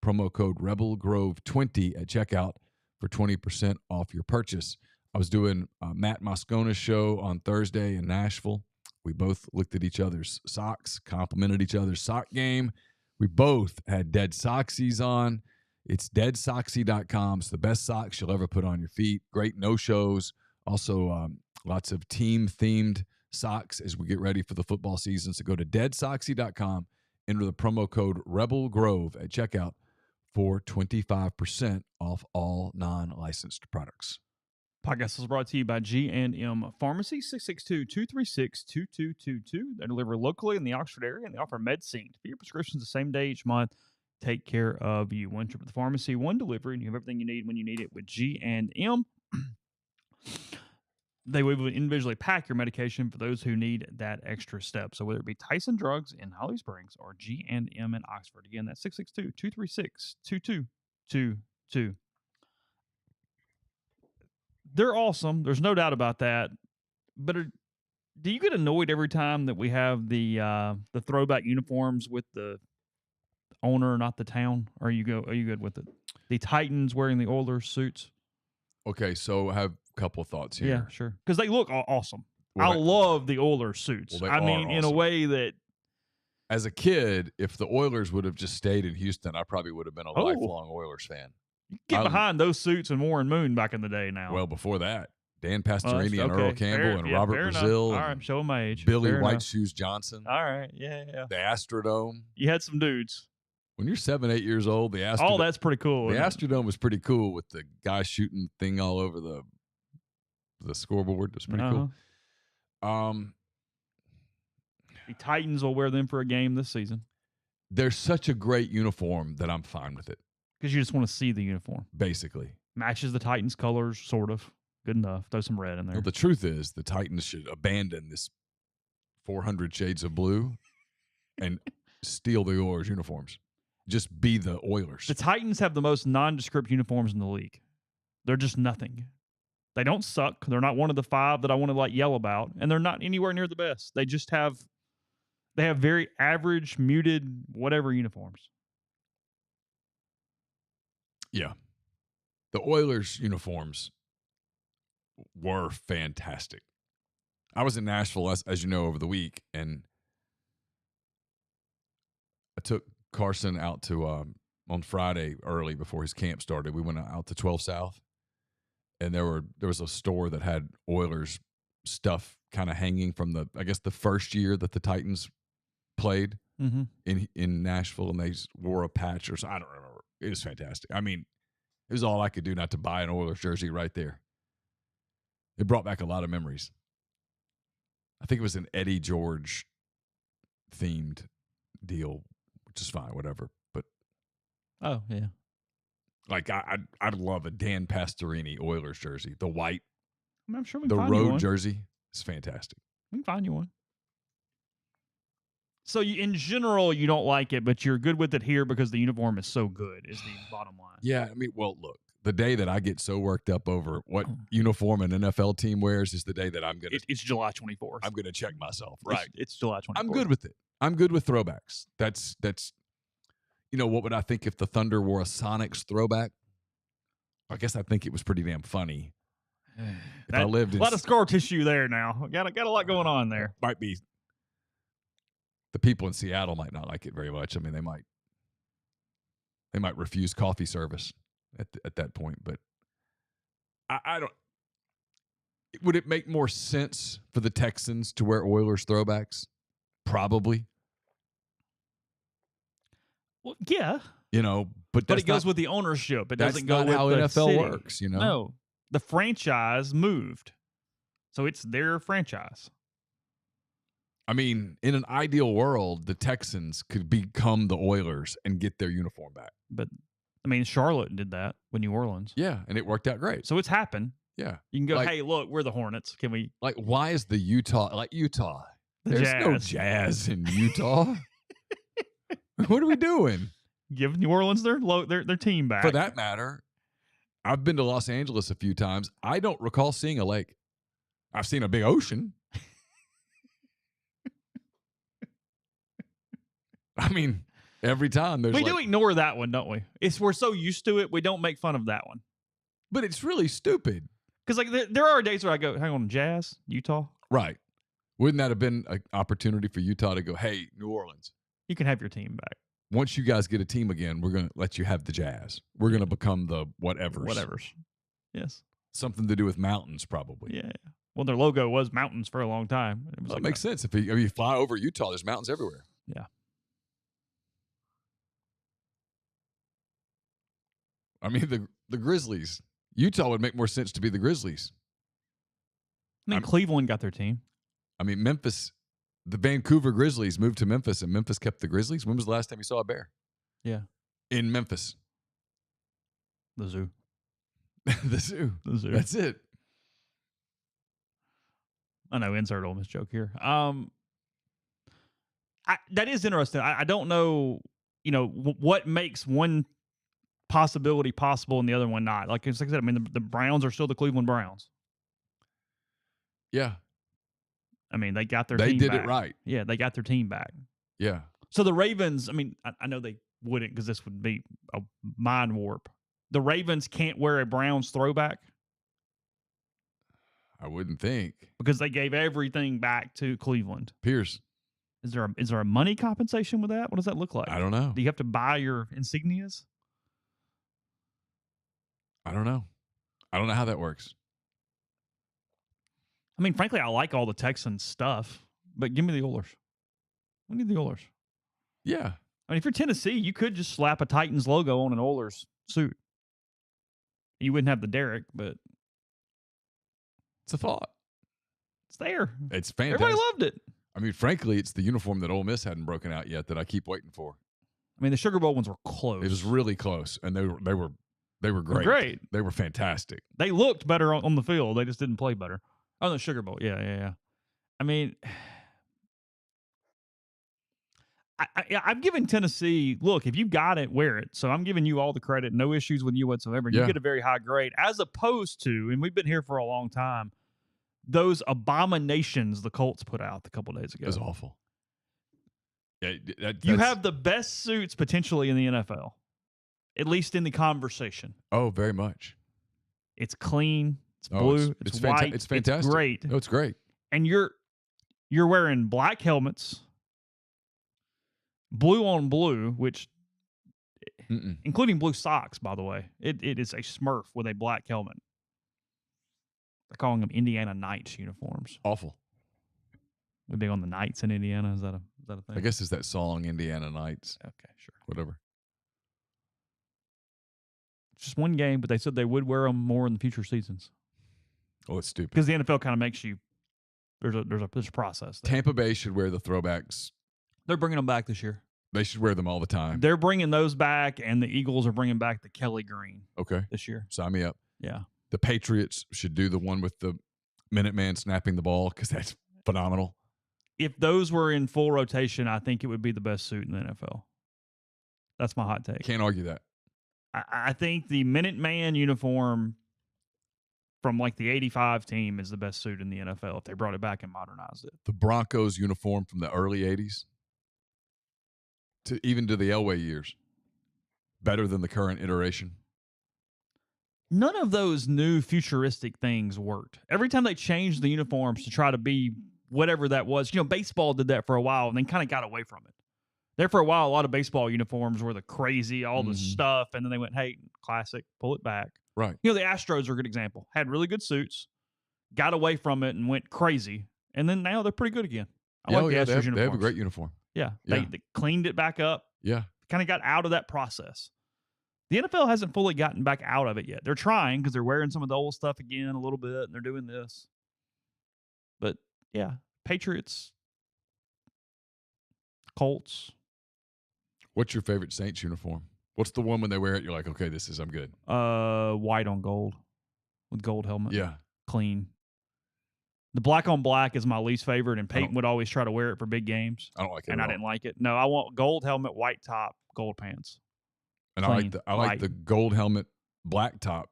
[SPEAKER 2] Promo code RebelGrove20 at checkout for 20% off your purchase. I was doing Matt Moscona's show on Thursday in Nashville. We both looked at each other's socks, complimented each other's sock game. We both had Dead Soxies on. It's deadsoxy.com. It's the best socks you'll ever put on your feet. Great no-shows. Also, lots of team-themed socks as we get ready for the football season. So go to deadsoxy.com, enter the promo code RebelGrove at checkout for 25% off all non-licensed products.
[SPEAKER 1] Podcast is brought to you by G&M Pharmacy, 662-236-2222. They deliver locally in the Oxford area, and they offer MedSync. For your prescriptions the same day each month, take care of you. One trip to the pharmacy, one delivery, and you have everything you need when you need it with G&M. They will individually pack your medication for those who need that extra step. So whether it be Tyson Drugs in Holly Springs or G&M in Oxford. Again, that's 662-236-2222. They're awesome. There's no doubt about that. But do you get annoyed every time that we have the throwback uniforms with the owner, not the town? Or are you good with it? The Titans wearing the Oilers suits.
[SPEAKER 2] Okay, so I have a couple of thoughts here.
[SPEAKER 1] Yeah, sure. Because they look awesome.
[SPEAKER 2] Well,
[SPEAKER 1] I love the Oilers suits.
[SPEAKER 2] Well,
[SPEAKER 1] I mean, in a way that...
[SPEAKER 2] As a kid, if the Oilers would have just stayed in Houston, I probably would have been a lifelong Oilers fan.
[SPEAKER 1] You get behind those suits and Warren Moon back in the day now.
[SPEAKER 2] Well, before that, Dan Pastorini and Earl Campbell and Robert Brazil.
[SPEAKER 1] All right, show my age.
[SPEAKER 2] Billy White Shoes Johnson.
[SPEAKER 1] All right, yeah.
[SPEAKER 2] The Astrodome.
[SPEAKER 1] You had some dudes.
[SPEAKER 2] When you're 7, 8 years old, the Astrodome.
[SPEAKER 1] Oh, that's pretty cool.
[SPEAKER 2] The Astrodome was pretty cool with the guy shooting thing all over the scoreboard. It was pretty cool.
[SPEAKER 1] The Titans will wear them for a game this season.
[SPEAKER 2] They're such a great uniform that I'm fine with it.
[SPEAKER 1] Because you just want to see the uniform.
[SPEAKER 2] Basically.
[SPEAKER 1] Matches the Titans' colors, sort of. Good enough. Throw some red in there.
[SPEAKER 2] Well, the truth is the Titans should abandon this 400 shades of blue and steal the Oilers uniforms. just be the Oilers.
[SPEAKER 1] The Titans have the most nondescript uniforms in the league. They're just nothing. They don't suck. They're not one of the 5 that I want to like yell about, and they're not anywhere near the best. They have very average, muted, whatever uniforms.
[SPEAKER 2] Yeah. The Oilers uniforms were fantastic. I was in Nashville, as you know, over the week, and I took Carson out to on Friday early before his camp started. We went out to 12 South, and there was a store that had Oilers stuff kind of hanging from the first year that the Titans played in Nashville, and they wore a patch or something. I don't remember. It was fantastic. I mean, it was all I could do not to buy an Oilers jersey right there. It brought back a lot of memories. I think it was an Eddie George themed deal, which is fine, whatever. But
[SPEAKER 1] oh yeah,
[SPEAKER 2] like I'd love a Dan Pastorini Oilers jersey, the white.
[SPEAKER 1] I'm sure we
[SPEAKER 2] the
[SPEAKER 1] can find you
[SPEAKER 2] road
[SPEAKER 1] one.
[SPEAKER 2] jersey is fantastic.
[SPEAKER 1] We can find you one. So in general, you don't like it, but you're good with it here because the uniform is so good. Is the bottom line?
[SPEAKER 2] Yeah, I mean, well, look, the day that I get so worked up over what uniform an NFL team wears is the day that I'm gonna.
[SPEAKER 1] It's July 24th.
[SPEAKER 2] I'm gonna check myself. Right.
[SPEAKER 1] It's July 24th.
[SPEAKER 2] I'm good with it. I'm good with throwbacks. That's. What would I think if the Thunder wore a Sonics throwback? I guess I think it was pretty damn funny. If I lived in
[SPEAKER 1] a lot of scar tissue there now. Got a lot going on there.
[SPEAKER 2] Might be. The people in Seattle might not like it very much. I mean, they might refuse coffee service at that point. But I don't. Would it make more sense for the Texans to wear Oilers throwbacks? Probably.
[SPEAKER 1] Well, yeah.
[SPEAKER 2] But
[SPEAKER 1] it goes with the ownership. It doesn't go
[SPEAKER 2] not
[SPEAKER 1] with
[SPEAKER 2] how
[SPEAKER 1] the
[SPEAKER 2] NFL
[SPEAKER 1] city.
[SPEAKER 2] works.
[SPEAKER 1] No, the franchise moved, so it's their franchise.
[SPEAKER 2] I mean, in an ideal world, the Texans could become the Oilers and get their uniform back.
[SPEAKER 1] But, I mean, Charlotte did that with New Orleans.
[SPEAKER 2] Yeah, and it worked out great.
[SPEAKER 1] So it's happened.
[SPEAKER 2] Yeah.
[SPEAKER 1] You can go, hey, look, we're the Hornets. Can we?
[SPEAKER 2] Like, why is the Utah? There's
[SPEAKER 1] Jazz.
[SPEAKER 2] no Jazz in Utah. What are we doing?
[SPEAKER 1] Give New Orleans their team back.
[SPEAKER 2] For that matter, I've been to Los Angeles a few times. I don't recall seeing a lake. I've seen a big ocean. I mean, every time there's.
[SPEAKER 1] We do ignore that one, don't we? We're so used to it, we don't make fun of that one.
[SPEAKER 2] But it's really stupid.
[SPEAKER 1] Because there are days where I go, hang on, Jazz, Utah,
[SPEAKER 2] right? Wouldn't that have been an opportunity for Utah to go, hey, New Orleans,
[SPEAKER 1] you can have your team back.
[SPEAKER 2] Once you guys get a team again, we're going to let you have the Jazz. We're going to become the whatevers.
[SPEAKER 1] Yes.
[SPEAKER 2] Something to do with mountains, probably.
[SPEAKER 1] Yeah. Well, their logo was mountains for a long time.
[SPEAKER 2] It makes sense. If you fly over Utah, there's mountains everywhere.
[SPEAKER 1] Yeah.
[SPEAKER 2] I mean, the Grizzlies. Utah would make more sense to be the Grizzlies.
[SPEAKER 1] I mean, Cleveland got their team.
[SPEAKER 2] I mean, Memphis, the Vancouver Grizzlies moved to Memphis, and Memphis kept the Grizzlies. When was the last time you saw a bear?
[SPEAKER 1] Yeah.
[SPEAKER 2] In Memphis.
[SPEAKER 1] The zoo.
[SPEAKER 2] The zoo.
[SPEAKER 1] The zoo.
[SPEAKER 2] That's it.
[SPEAKER 1] I know, insert Ole Miss joke here. That is interesting. I don't know, what makes one possibility possible and the other one not. Like I said, I mean, the Browns are still the Cleveland Browns.
[SPEAKER 2] Yeah.
[SPEAKER 1] I mean, they got their team back.
[SPEAKER 2] They did it right.
[SPEAKER 1] Yeah, they got their team back.
[SPEAKER 2] Yeah.
[SPEAKER 1] So the Ravens, I mean, I know they wouldn't because this would be a mind warp. The Ravens can't wear a Browns throwback.
[SPEAKER 2] I wouldn't think.
[SPEAKER 1] Because they gave everything back to Cleveland.
[SPEAKER 2] Pierce.
[SPEAKER 1] Is there a money compensation with that? What does that look like?
[SPEAKER 2] I don't know.
[SPEAKER 1] Do you have to buy your insignias?
[SPEAKER 2] I don't know. I don't know how that works.
[SPEAKER 1] I mean, frankly, I like all the Texans stuff, but give me the Oilers. We need the Oilers.
[SPEAKER 2] Yeah.
[SPEAKER 1] I mean, if you're Tennessee, you could just slap a Titans logo on an Oilers suit. You wouldn't have the Derrick, but
[SPEAKER 2] it's a thought.
[SPEAKER 1] It's there.
[SPEAKER 2] It's fantastic.
[SPEAKER 1] Everybody loved it.
[SPEAKER 2] I mean, frankly, it's the uniform that Ole Miss hadn't broken out yet that I keep waiting for.
[SPEAKER 1] I mean, the Sugar Bowl ones were close.
[SPEAKER 2] It was really close, and they were great.
[SPEAKER 1] Great.
[SPEAKER 2] They were fantastic.
[SPEAKER 1] They looked better on the field. They just didn't play better. Oh, the Sugar Bowl. Yeah. I mean, I've given Tennessee, look, if you got it, wear it. So I'm giving you all the credit. No issues with you whatsoever. And
[SPEAKER 2] Yeah.
[SPEAKER 1] you get a very high grade, as opposed to, and we've been here for a long time, those abominations the Colts put out a couple days ago.
[SPEAKER 2] It was awful. Yeah,
[SPEAKER 1] You have the best suits potentially in the NFL, at least in the conversation.
[SPEAKER 2] Oh, very much.
[SPEAKER 1] It's clean. It's blue. It's white.
[SPEAKER 2] It's fantastic.
[SPEAKER 1] It's great.
[SPEAKER 2] No, it's great.
[SPEAKER 1] And you're wearing black helmets, blue on blue, which including blue socks, by the way. It is a Smurf with a black helmet. They're calling them Indiana Knights uniforms.
[SPEAKER 2] Awful.
[SPEAKER 1] We're big on the Knights in Indiana. Is that a thing?
[SPEAKER 2] I guess it's that song, Indiana Knights.
[SPEAKER 1] Okay, sure.
[SPEAKER 2] Whatever.
[SPEAKER 1] Just one game, but they said they would wear them more in the future seasons.
[SPEAKER 2] Oh, it's stupid.
[SPEAKER 1] Because the NFL kind of makes you. There's a process there.
[SPEAKER 2] Tampa Bay should wear the throwbacks.
[SPEAKER 1] They're bringing them back this year.
[SPEAKER 2] They should wear them all the time.
[SPEAKER 1] They're bringing those back, and the Eagles are bringing back the Kelly green.
[SPEAKER 2] Okay.
[SPEAKER 1] This year.
[SPEAKER 2] Sign me up.
[SPEAKER 1] Yeah.
[SPEAKER 2] The Patriots should do the one with the Minuteman snapping the ball because that's phenomenal.
[SPEAKER 1] If those were in full rotation, I think it would be the best suit in the NFL. That's my hot take.
[SPEAKER 2] Can't argue that.
[SPEAKER 1] I think the Minuteman uniform from like the 85 team is the best suit in the NFL if they brought it back and modernized it.
[SPEAKER 2] The Broncos uniform from the early 80s even to the Elway years, better than the current iteration.
[SPEAKER 1] None of those new futuristic things worked. Every time they changed the uniforms to try to be whatever that was, baseball did that for a while and then kind of got away from it. There for a while, a lot of baseball uniforms were the crazy, all the stuff, and then they went, hey, classic, pull it back.
[SPEAKER 2] Right.
[SPEAKER 1] The Astros are a good example. Had really good suits, got away from it and went crazy, and then now they're pretty good again. I like the Astros uniforms.
[SPEAKER 2] They have a great uniform.
[SPEAKER 1] Yeah. They cleaned it back up.
[SPEAKER 2] Yeah.
[SPEAKER 1] Kind of got out of that process. The NFL hasn't fully gotten back out of it yet. They're trying because they're wearing some of the old stuff again a little bit, and they're doing this. But, yeah, Patriots, Colts.
[SPEAKER 2] What's your favorite Saints uniform? What's the one when they wear it, you're like, okay, I'm good?
[SPEAKER 1] White on gold with gold helmet.
[SPEAKER 2] Yeah.
[SPEAKER 1] Clean. The black on black is my least favorite, and Peyton would always try to wear it for big games.
[SPEAKER 2] I don't like it.
[SPEAKER 1] And I didn't like it. No, I want gold helmet, white top, gold pants.
[SPEAKER 2] And
[SPEAKER 1] Clean,
[SPEAKER 2] I like the gold helmet, black top,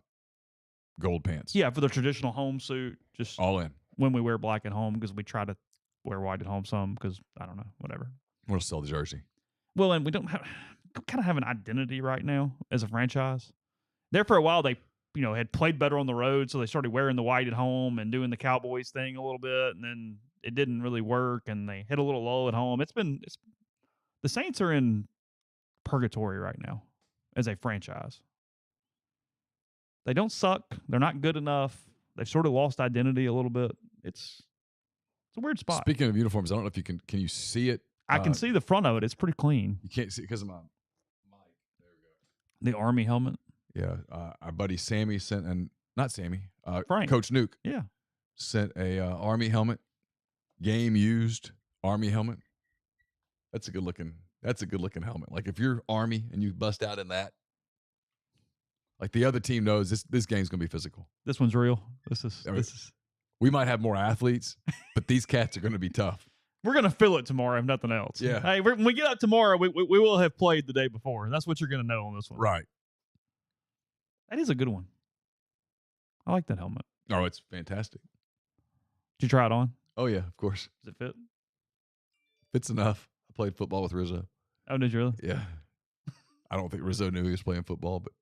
[SPEAKER 2] gold pants.
[SPEAKER 1] Yeah, for the traditional home suit. Just
[SPEAKER 2] all in.
[SPEAKER 1] When we wear black at home, because we try to wear white at home some, because I don't know, whatever.
[SPEAKER 2] We'll sell the jersey.
[SPEAKER 1] Well, and we kind of have an identity right now as a franchise. There for a while, they had played better on the road, so they started wearing the white at home and doing the Cowboys thing a little bit, and then it didn't really work, and they hit a little low at home. The Saints are in purgatory right now as a franchise. They don't suck. They're not good enough. They've sort of lost identity a little bit. It's a weird spot.
[SPEAKER 2] Speaking of uniforms, I don't know if you can you see it?
[SPEAKER 1] I can see the front of it. It's pretty clean.
[SPEAKER 2] You can't see it because of my mic. There we
[SPEAKER 1] go. The Army helmet.
[SPEAKER 2] Yeah. Our buddy Sammy sent,
[SPEAKER 1] Frank.
[SPEAKER 2] Coach Nuke.
[SPEAKER 1] Yeah.
[SPEAKER 2] Sent a Army helmet, game used Army helmet. That's a good looking helmet. Like if you're Army and you bust out in that, like the other team knows this game's gonna be physical.
[SPEAKER 1] This one's real. This is.
[SPEAKER 2] We might have more athletes, but these cats are gonna be tough.
[SPEAKER 1] We're going to feel it tomorrow, if nothing else.
[SPEAKER 2] Yeah.
[SPEAKER 1] Hey, when we get up tomorrow, we will have played the day before. That's what you're going to know on this one.
[SPEAKER 2] Right.
[SPEAKER 1] That is a good one. I like that helmet.
[SPEAKER 2] Oh, it's fantastic.
[SPEAKER 1] Did you try it on?
[SPEAKER 2] Oh, yeah, of course.
[SPEAKER 1] Does it fit?
[SPEAKER 2] Fits enough. I played football with Rizzo.
[SPEAKER 1] Oh, did you really?
[SPEAKER 2] Yeah. I don't think Rizzo knew he was playing football, but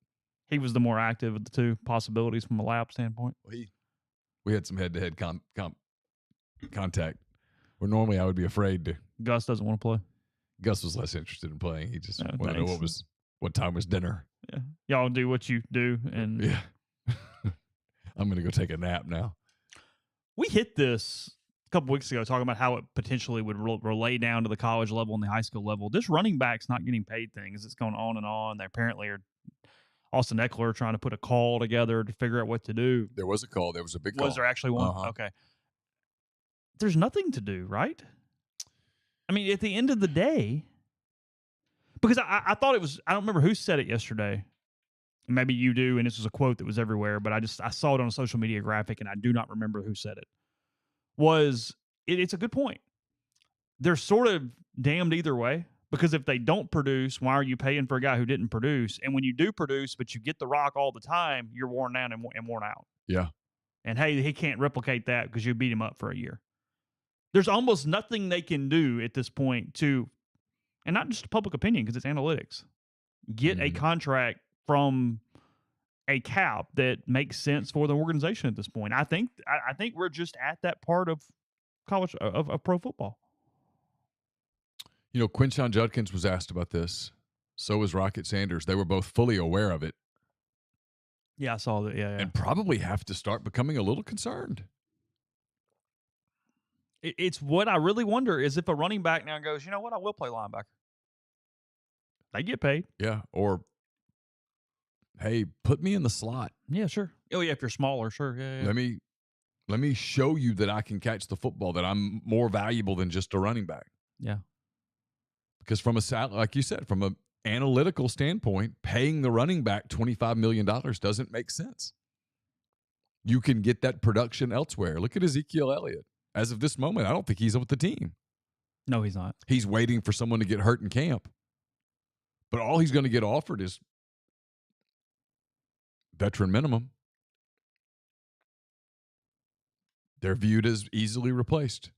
[SPEAKER 1] he was the more active of the two possibilities from a lap standpoint.
[SPEAKER 2] Well, we had some head-to-head contact. Where normally I would be afraid to.
[SPEAKER 1] Gus doesn't want to play.
[SPEAKER 2] Gus was less interested in playing. He just wanted to know what time was dinner.
[SPEAKER 1] Yeah, y'all do what you do, and
[SPEAKER 2] yeah. I'm gonna go take a nap now.
[SPEAKER 1] We hit this a couple weeks ago talking about how it potentially would relay down to the college level and the high school level. This running back's not getting paid things. It's going on and on. They apparently are. Austin Eckler trying to put a call together to figure out what to do.
[SPEAKER 2] There was a call. There was a big call.
[SPEAKER 1] Was there actually one?
[SPEAKER 2] Uh-huh.
[SPEAKER 1] Okay. There's nothing to do, right? I mean, at the end of the day, because I thought it was, I don't remember who said it yesterday. Maybe you do, and this was a quote that was everywhere, but I saw it on a social media graphic, and I do not remember who said it. It's a good point. They're sort of damned either way, Because if they don't produce, why are you paying for a guy who didn't produce? And when you do produce, but you get the rock all the time, you're worn down and worn out.
[SPEAKER 2] Yeah.
[SPEAKER 1] And hey, he can't replicate that because you beat him up for a year. There's almost nothing they can do at this point to, and not just public opinion because it's analytics, get a contract from a cap that makes sense for the organization at this point. I think we're just at that part of college of pro football.
[SPEAKER 2] You know, Quinshon Judkins was asked about this. So was Rocket Sanders. They were both fully aware of it.
[SPEAKER 1] Yeah, I saw that. Yeah.
[SPEAKER 2] And probably have to start becoming a little concerned.
[SPEAKER 1] It's what I really wonder is if a running back now goes, you know what, I will play linebacker. They get paid.
[SPEAKER 2] Yeah. Or, hey, put me in the slot.
[SPEAKER 1] Yeah, sure. Oh, yeah, if you're smaller, sure. Yeah.
[SPEAKER 2] Let me show you that I can catch the football, that I'm more valuable than just a running back.
[SPEAKER 1] Yeah.
[SPEAKER 2] Because from like you said, from an analytical standpoint, paying the running back $25 million doesn't make sense. You can get that production elsewhere. Look at Ezekiel Elliott. As of this moment, I don't think he's with the team.
[SPEAKER 1] No, he's not.
[SPEAKER 2] He's waiting for someone to get hurt in camp. But all he's going to get offered is veteran minimum. They're viewed as easily replaced.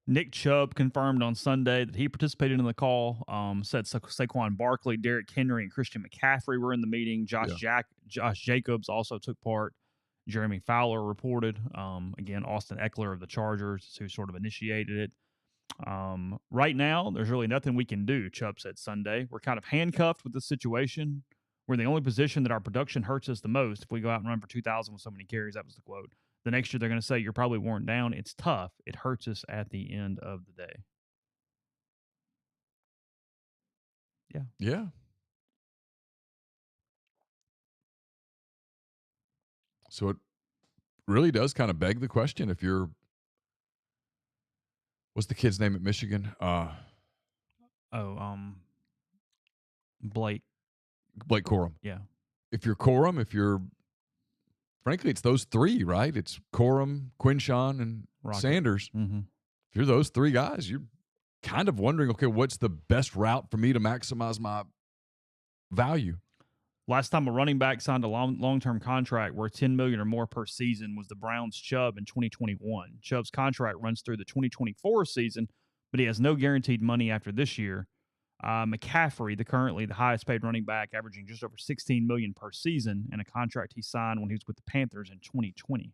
[SPEAKER 1] Nick Chubb confirmed on Sunday that he participated in the call. Said Saquon Barkley, Derrick Henry, and Christian McCaffrey were in the meeting. Josh Jacobs also took part. Jeremy Fowler reported. Again, Austin Eckler of the Chargers, who sort of initiated it. Right now, there's really nothing we can do, Chubb said Sunday. We're kind of handcuffed with this situation. We're the only position that our production hurts us the most. If we go out and run for 2,000 with so many carries, that was the quote. The next year, they're going to say, you're probably worn down. It's tough. It hurts us at the end of the day. Yeah.
[SPEAKER 2] Yeah. So it really does kind of beg the question if you're, what's the kid's name at Michigan?
[SPEAKER 1] Blake
[SPEAKER 2] Corum.
[SPEAKER 1] Yeah.
[SPEAKER 2] If you're Corum, frankly, it's those three, right? It's Corum, Quinshon, and
[SPEAKER 1] Rocket.
[SPEAKER 2] Sanders.
[SPEAKER 1] Mm-hmm.
[SPEAKER 2] If you're those three guys, you're kind of wondering, okay, what's the best route for me to maximize my value?
[SPEAKER 1] Last time a running back signed a long-term contract worth $10 million or more per season was the Browns' Chubb in 2021. Chubb's contract runs through the 2024 season, but he has no guaranteed money after this year. McCaffrey, currently the highest-paid running back, averaging just over $16 million per season, and a contract he signed when he was with the Panthers in 2020.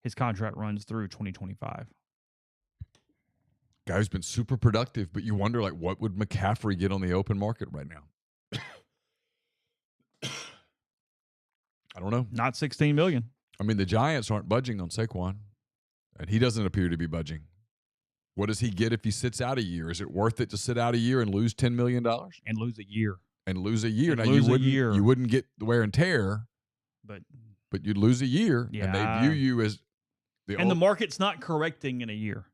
[SPEAKER 1] His contract runs through 2025.
[SPEAKER 2] Guy who's been super productive, but you wonder, like, what would McCaffrey get on the open market right now? I don't know.
[SPEAKER 1] Not $16 million.
[SPEAKER 2] I mean, the Giants aren't budging on Saquon, and he doesn't appear to be budging. What does he get if he sits out a year? Is it worth it to sit out a year and lose $10 million?
[SPEAKER 1] And lose a year.
[SPEAKER 2] Now, you wouldn't get the wear and tear, but you'd lose a year, and they view you as
[SPEAKER 1] the market's not correcting in a year.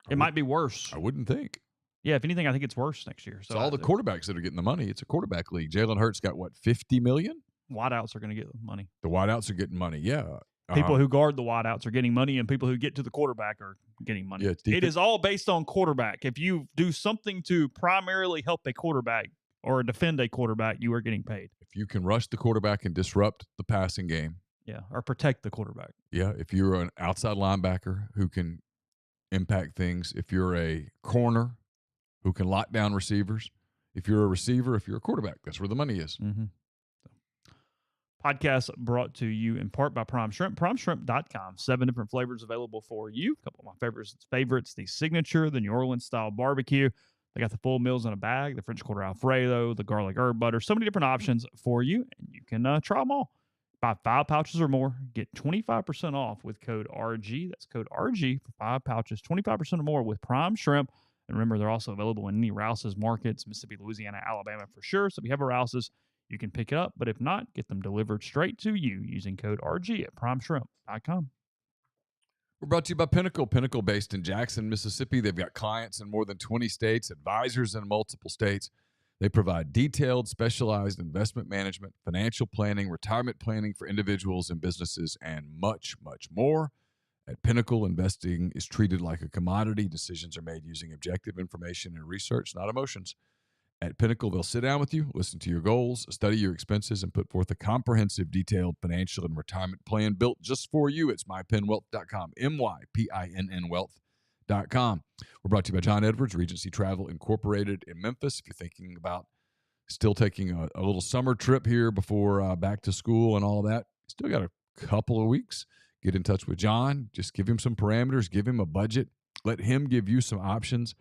[SPEAKER 1] It might be worse.
[SPEAKER 2] I wouldn't think.
[SPEAKER 1] Yeah, if anything, I think it's worse next year.
[SPEAKER 2] So all the quarterbacks that are getting the money, it's a quarterback league. Jalen Hurts got, what, $50 million?
[SPEAKER 1] Wideouts are going to get money.
[SPEAKER 2] The wideouts are getting money, yeah.
[SPEAKER 1] People who guard the wideouts are getting money, and people who get to the quarterback are getting money. Yeah, it is all based on quarterback. If you do something to primarily help a quarterback or defend a quarterback, you are getting paid.
[SPEAKER 2] If you can rush the quarterback and disrupt the passing game.
[SPEAKER 1] Yeah, or protect the quarterback.
[SPEAKER 2] Yeah, if you're an outside linebacker who can impact things, if you're a corner who can lock down receivers, if you're a receiver, if you're a quarterback, that's where the money is.
[SPEAKER 1] Mm-hmm. Podcast brought to you in part by Prime Shrimp, primeshrimp.com. 7 different flavors available for you. A couple of my favorites, the signature, the New Orleans-style barbecue. They got the full meals in a bag, the French Quarter Alfredo, the garlic herb butter. So many different options for you, and you can try them all. Buy 5 pouches or more. Get 25% off with code RG. That's code RG for 5 pouches, 25% or more with Prime Shrimp. And remember, they're also available in any Rouse's markets, Mississippi, Louisiana, Alabama for sure. So if you have a Rouse's, you can pick it up, but if not, get them delivered straight to you using code RG at primeshrimp.com.
[SPEAKER 2] We're brought to you by Pinnacle. Pinnacle, based in Jackson, Mississippi. They've got clients in more than 20 states, advisors in multiple states. They provide detailed, specialized investment management, financial planning, retirement planning for individuals and businesses, and much, much more. At Pinnacle, investing is treated like a commodity. Decisions are made using objective information and research, not emotions. At Pinnacle, they'll sit down with you, listen to your goals, study your expenses, and put forth a comprehensive, detailed financial and retirement plan built just for you. It's mypinwealth.com, MYPINN wealth.com. We're brought to you by John Edwards, Regency Travel Incorporated in Memphis. If you're thinking about still taking a little summer trip here before back to school and all that, still got a couple of weeks. Get in touch with John. Just give him some parameters, give him a budget, let him give you some options.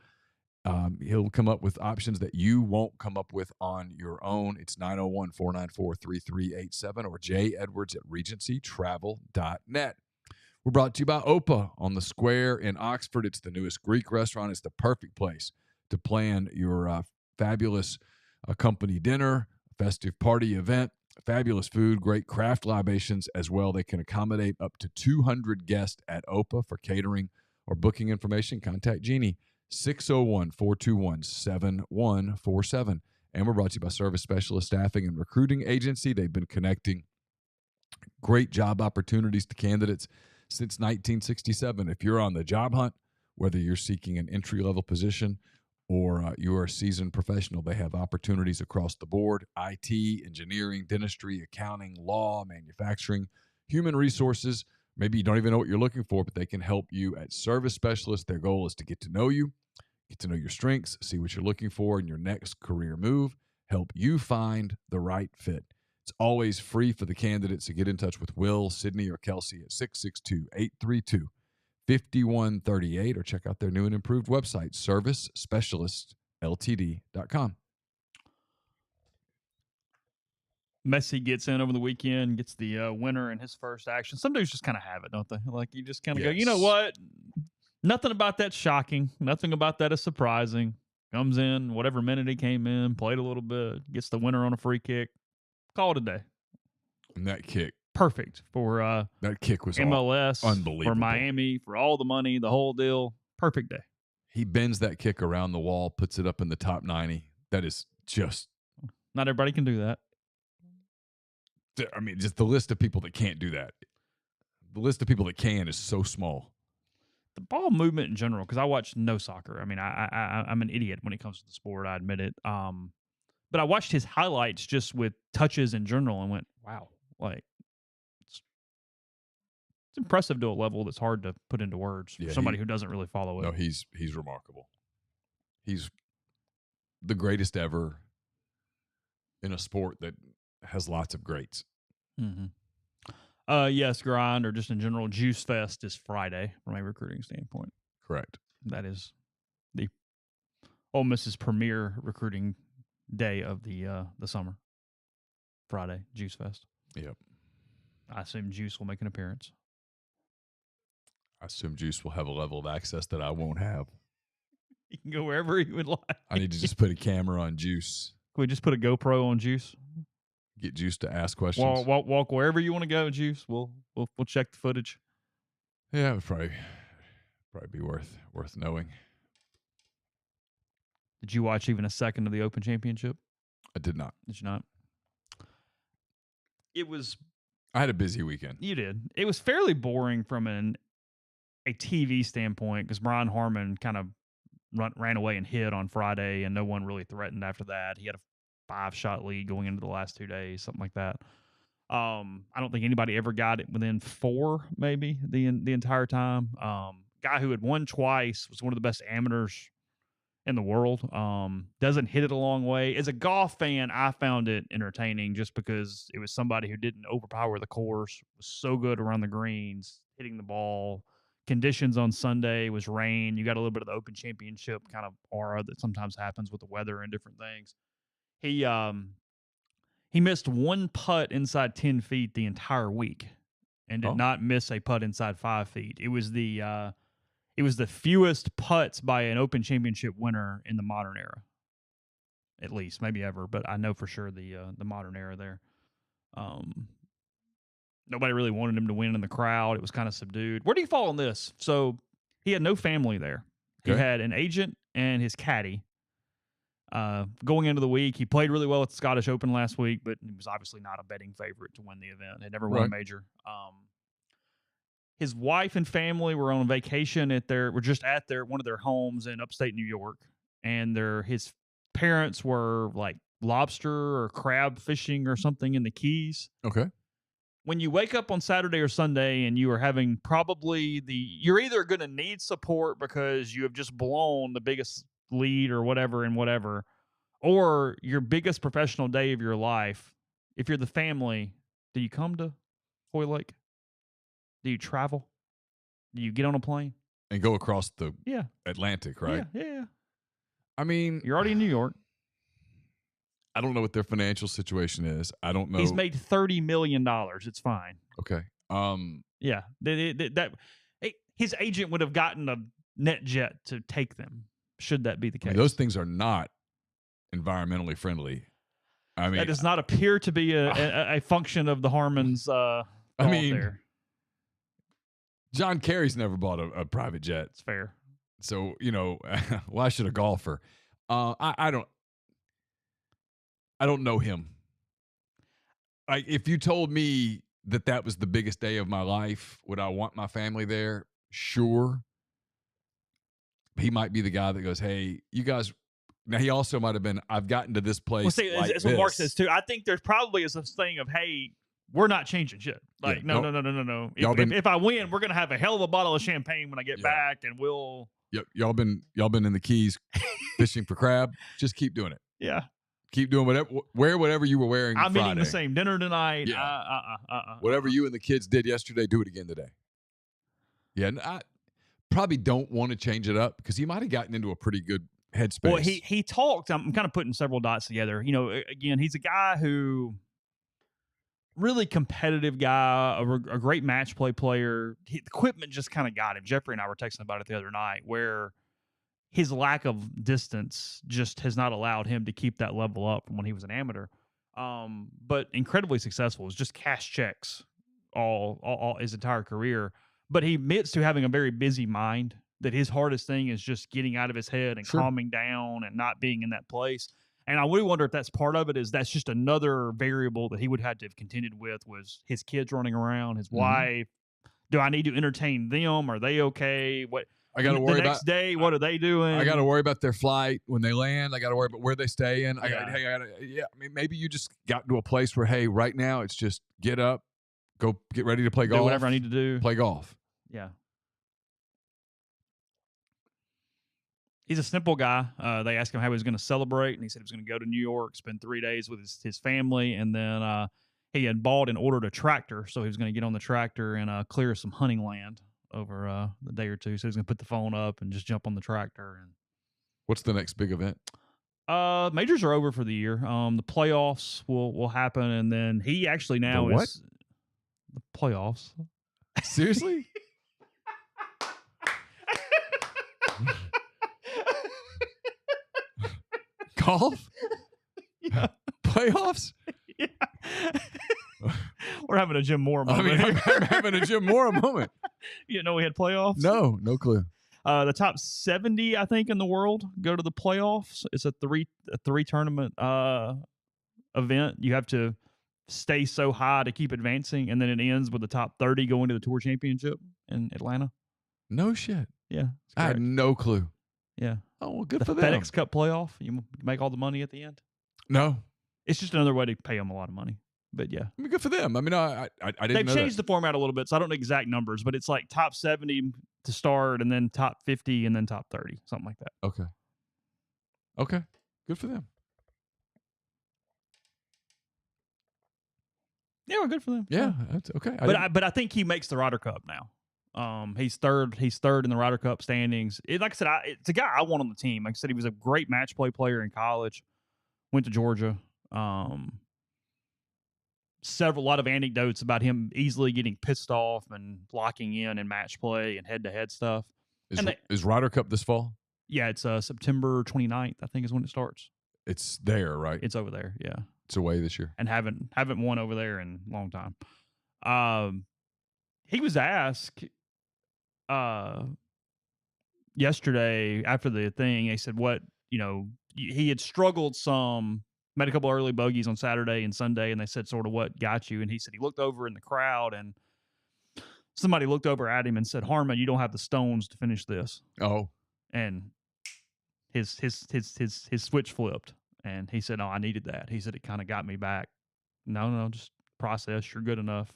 [SPEAKER 2] He'll come up with options that you won't come up with on your own. It's 901-494-3387 or jedwards@regencytravel.net. We're brought to you by Opa on the Square in Oxford. It's the newest Greek restaurant. It's the perfect place to plan your fabulous company dinner, festive party event, fabulous food, great craft libations as well. They can accommodate up to 200 guests at Opa. For catering or booking information, contact Jeannie. 601-421-7147. And we're brought to you by Service Specialist Staffing and Recruiting Agency. They've been connecting great job opportunities to candidates since 1967. If you're on the job hunt, whether you're seeking an entry-level position or you're a seasoned professional, they have opportunities across the board: IT, engineering, dentistry, accounting, law, manufacturing, human resources. Maybe you don't even know what you're looking for, but they can help you at Service Specialist. Their goal is to get to know you, get to know your strengths, see what you're looking for in your next career move, help you find the right fit. It's always free for the candidates to get in touch with Will, Sydney, or Kelsey at 662-832-5138 or check out their new and improved website, servicespecialistltd.com.
[SPEAKER 1] Messi gets in over the weekend, gets the winner in his first action. Some dudes just kind of have it, don't they? Like, you just kind of go, you know what? Nothing about that's shocking. Nothing about that is surprising. Comes in, whatever minute he came in, played a little bit, gets the winner on a free kick. Call it a day.
[SPEAKER 2] And that kick.
[SPEAKER 1] Perfect for
[SPEAKER 2] that kick was
[SPEAKER 1] MLS,
[SPEAKER 2] unbelievable.
[SPEAKER 1] for Miami, for all the money, the whole deal. Perfect day.
[SPEAKER 2] He bends that kick around the wall, puts it up in the top 90. That is just...
[SPEAKER 1] Not everybody can do that.
[SPEAKER 2] I mean, just the list of people that can't do that. The list of people that can is so small.
[SPEAKER 1] The ball movement in general, because I watch no soccer. I mean, I'm an idiot when it comes to the sport. I admit it. But I watched his highlights just with touches in general and went, wow, like it's impressive to a level that's hard to put into words for somebody who doesn't really follow it.
[SPEAKER 2] No, he's remarkable. He's the greatest ever in a sport that has lots of greats.
[SPEAKER 1] Mm-hmm. Yes, grind or just in general, Juice Fest is Friday from a recruiting standpoint.
[SPEAKER 2] Correct.
[SPEAKER 1] That is the Ole Miss's premier recruiting day of the summer. Friday, Juice Fest.
[SPEAKER 2] Yep.
[SPEAKER 1] I assume Juice will make an appearance.
[SPEAKER 2] I assume Juice will have a level of access that I won't have.
[SPEAKER 1] He can go wherever he would like.
[SPEAKER 2] I need to just put a camera on Juice.
[SPEAKER 1] Can we just put a GoPro on Juice?
[SPEAKER 2] Get Juice to ask questions.
[SPEAKER 1] Walk wherever you want to go, Juice. We'll check the footage.
[SPEAKER 2] Yeah, it would probably be worth knowing.
[SPEAKER 1] Did you watch even a second of the Open Championship?
[SPEAKER 2] I did not.
[SPEAKER 1] Did you not? It was...
[SPEAKER 2] I had a busy weekend.
[SPEAKER 1] You did. It was fairly boring from a TV standpoint because Brian Harman kind of ran away and hit on Friday, and no one really threatened after that. He had a 5-shot lead going into the last 2 days, something like that. I don't think anybody ever got it within 4, maybe the entire time. Guy who had won twice, was one of the best amateurs in the world. Doesn't hit it a long way. As a golf fan, I found it entertaining just because it was somebody who didn't overpower the course, was so good around the greens, hitting the ball. Conditions on Sunday was rain. You got a little bit of the Open Championship kind of aura that sometimes happens with the weather and different things. He missed one putt inside 10 feet the entire week and did not miss a putt inside 5 feet. It was the fewest putts by an Open Championship winner in the modern era, at least, maybe ever. But I know for sure the modern era there. Nobody really wanted him to win in the crowd. It was kind of subdued. Where do you fall on this? So he had no family there. He had an agent and his caddy. Going into the week, he played really well at the Scottish Open last week, but he was obviously not a betting favorite to win the event. Had never won a major. his wife and family were on vacation were just at one of their homes in upstate New York, and his parents were like lobster or crab fishing or something in the Keys.
[SPEAKER 2] Okay.
[SPEAKER 1] When you wake up on Saturday or Sunday and you are having you're either going to need support because you have just blown the biggest lead or whatever, or your biggest professional day of your life. If you're the family, do you come to Hoy Lake? Do you travel? Do you get on a plane?
[SPEAKER 2] And go across the Atlantic, right?
[SPEAKER 1] Yeah.
[SPEAKER 2] I mean,
[SPEAKER 1] you're already in New York.
[SPEAKER 2] I don't know what their financial situation is. I don't know.
[SPEAKER 1] He's made $30 million. It's fine.
[SPEAKER 2] Okay.
[SPEAKER 1] Yeah. His agent would have gotten a net jet to take them, should that be the case.
[SPEAKER 2] I mean, those things are not environmentally friendly. I mean,
[SPEAKER 1] that does not appear to be a function of the Harmon's there.
[SPEAKER 2] John Kerry's never bought a private jet.
[SPEAKER 1] It's fair.
[SPEAKER 2] So, why should a golfer? I don't know him. If you told me that was the biggest day of my life, would I want my family there? Sure. He might be the guy that goes, hey, you guys. Now, he also might have been, I've gotten to this place. Well, see,
[SPEAKER 1] that's what Mark says, too. I think there's probably a thing of, hey, we're not changing shit. Like, no. If I win, we're going to have a hell of a bottle of champagne when I get back, and we'll.
[SPEAKER 2] Y'all been in the Keys fishing for crab. Just keep doing it.
[SPEAKER 1] Yeah.
[SPEAKER 2] Keep doing whatever you were wearing
[SPEAKER 1] I'm
[SPEAKER 2] Friday.
[SPEAKER 1] eating the same dinner tonight.
[SPEAKER 2] Yeah. Whatever you and the kids did yesterday, do it again today. Yeah, and I probably don't want to change it up because he might have gotten into a pretty good headspace.
[SPEAKER 1] Well, he talked. I'm kind of putting several dots together. Again, he's a guy who really competitive guy, a great match play player. The equipment just kind of got him. Jeffrey and I were texting about it the other night, where his lack of distance just has not allowed him to keep that level up from when he was an amateur. But incredibly successful. It was just cash checks all his entire career. But he admits to having a very busy mind, that his hardest thing is just getting out of his head and calming down and not being in that place. And I would wonder if that's part of it, is that's just another variable that he would have to have contended with, was his kids running around, his wife. Do I need to entertain them? Are they okay? What
[SPEAKER 2] I got to worry about
[SPEAKER 1] the next day? What are they doing?
[SPEAKER 2] I got to worry about their flight when they land. I got to worry about where they stay in. I mean, maybe you just got to a place where, hey, right now it's just get up, go get ready to play golf.
[SPEAKER 1] Do whatever I need to do.
[SPEAKER 2] Play golf.
[SPEAKER 1] Yeah. He's a simple guy. They asked him how he was going to celebrate, and he said he was going to go to New York, spend 3 days with his family, and then he had bought and ordered a tractor, so he was going to get on the tractor and clear some hunting land over the day or two. So he was going to put the phone up and just jump on the tractor. And
[SPEAKER 2] what's the next big event?
[SPEAKER 1] Majors are over for the year. The playoffs will happen, and then he actually now is the playoffs.
[SPEAKER 2] Seriously? Golf?
[SPEAKER 1] Yeah.
[SPEAKER 2] Playoffs?
[SPEAKER 1] Yeah. We're having a Jim Moore moment.
[SPEAKER 2] I mean, I'm having a Jim Moore moment.
[SPEAKER 1] You know we had playoffs?
[SPEAKER 2] No clue.
[SPEAKER 1] The top 70, I think, in the world go to the playoffs. It's a three tournament event. You have to stay so high to keep advancing, and then it ends with the top 30 going to the Tour Championship in Atlanta.
[SPEAKER 2] No shit.
[SPEAKER 1] Yeah.
[SPEAKER 2] I had no clue.
[SPEAKER 1] Yeah.
[SPEAKER 2] Oh, well, good for them.
[SPEAKER 1] FedEx Cup playoff. You make all the money at the end.
[SPEAKER 2] No.
[SPEAKER 1] It's just another way to pay them a lot of money. But yeah.
[SPEAKER 2] I mean, good for them. I mean, I didn't know
[SPEAKER 1] They've changed the format a little bit, so I don't know exact numbers, but it's like top 70 to start, and then top 50, and then top 30, something like that.
[SPEAKER 2] Okay. Good for them.
[SPEAKER 1] Yeah, well, good for them.
[SPEAKER 2] Yeah, that's okay.
[SPEAKER 1] But I think he makes the Ryder Cup now. He's third in the Ryder Cup standings. Like I said, it's a guy I want on the team. Like I said, he was a great match play player in college. Went to Georgia. A lot of anecdotes about him easily getting pissed off and locking in match play and head-to-head stuff.
[SPEAKER 2] Is Ryder Cup this fall?
[SPEAKER 1] Yeah, it's September 29th, I think, is when it starts.
[SPEAKER 2] It's there, right?
[SPEAKER 1] It's over there, yeah.
[SPEAKER 2] It's away this year.
[SPEAKER 1] And haven't won over there in a long time. He was asked yesterday after the thing, he said he had struggled some, made a couple early bogeys on Saturday and Sunday, and they said sort of what got you, and he said he looked over in the crowd, and somebody looked over at him and said, Harmon, you don't have the stones to finish this.
[SPEAKER 2] Oh,
[SPEAKER 1] And his switch flipped. And he said, oh, I needed that. He said, it kind of got me back. No, just process. You're good enough.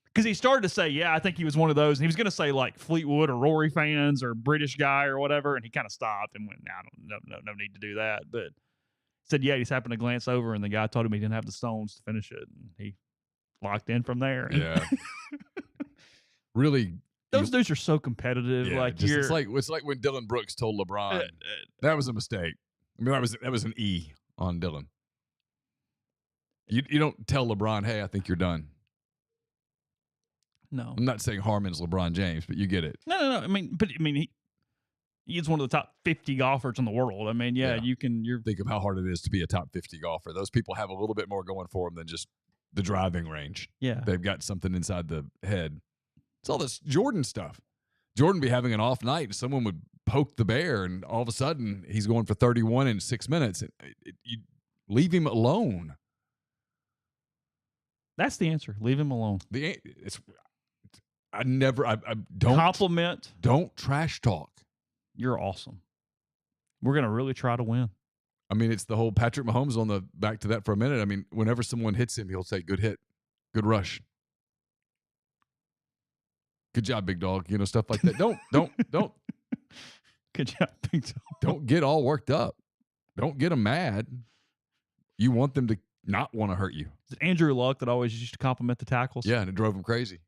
[SPEAKER 1] Because he started to say, yeah, I think he was one of those. And he was going to say like Fleetwood or Rory fans or British guy or whatever. And he kind of stopped and went, no need to do that. But said, yeah, he just happened to glance over and the guy told him he didn't have the stones to finish it. And he locked in from there.
[SPEAKER 2] Yeah. Really.
[SPEAKER 1] Those dudes are so competitive.
[SPEAKER 2] Yeah,
[SPEAKER 1] like
[SPEAKER 2] it's like when Dylan Brooks told LeBron that was a mistake. I mean, that was an E on Dylan. You don't tell LeBron, hey, I think you're done.
[SPEAKER 1] No.
[SPEAKER 2] I'm not saying Harmon's LeBron James, but you get it.
[SPEAKER 1] No. I mean, he's one of the top 50 golfers in the world. I mean, you can.
[SPEAKER 2] Think of how hard it is to be a top 50 golfer. Those people have a little bit more going for them than just the driving range.
[SPEAKER 1] Yeah.
[SPEAKER 2] They've got something inside the head. It's all this Jordan stuff. Jordan be having an off night and someone would poke the bear and all of a sudden he's going for 31 in 6 minutes. You leave him alone.
[SPEAKER 1] That's the answer. Leave him alone.
[SPEAKER 2] I don't
[SPEAKER 1] compliment.
[SPEAKER 2] Don't trash talk.
[SPEAKER 1] You're awesome. We're going to really try to win.
[SPEAKER 2] I mean, it's the whole Patrick Mahomes on the back to that for a minute. I mean, whenever someone hits him, he'll say, good hit, good rush. Good job, big dog. You know, stuff like that. Don't.
[SPEAKER 1] Good job, big dog.
[SPEAKER 2] Don't get all worked up. Don't get them mad. You want them to not want to hurt you.
[SPEAKER 1] Is it Andrew Luck that always used to compliment the tackles?
[SPEAKER 2] Yeah, and it drove him crazy.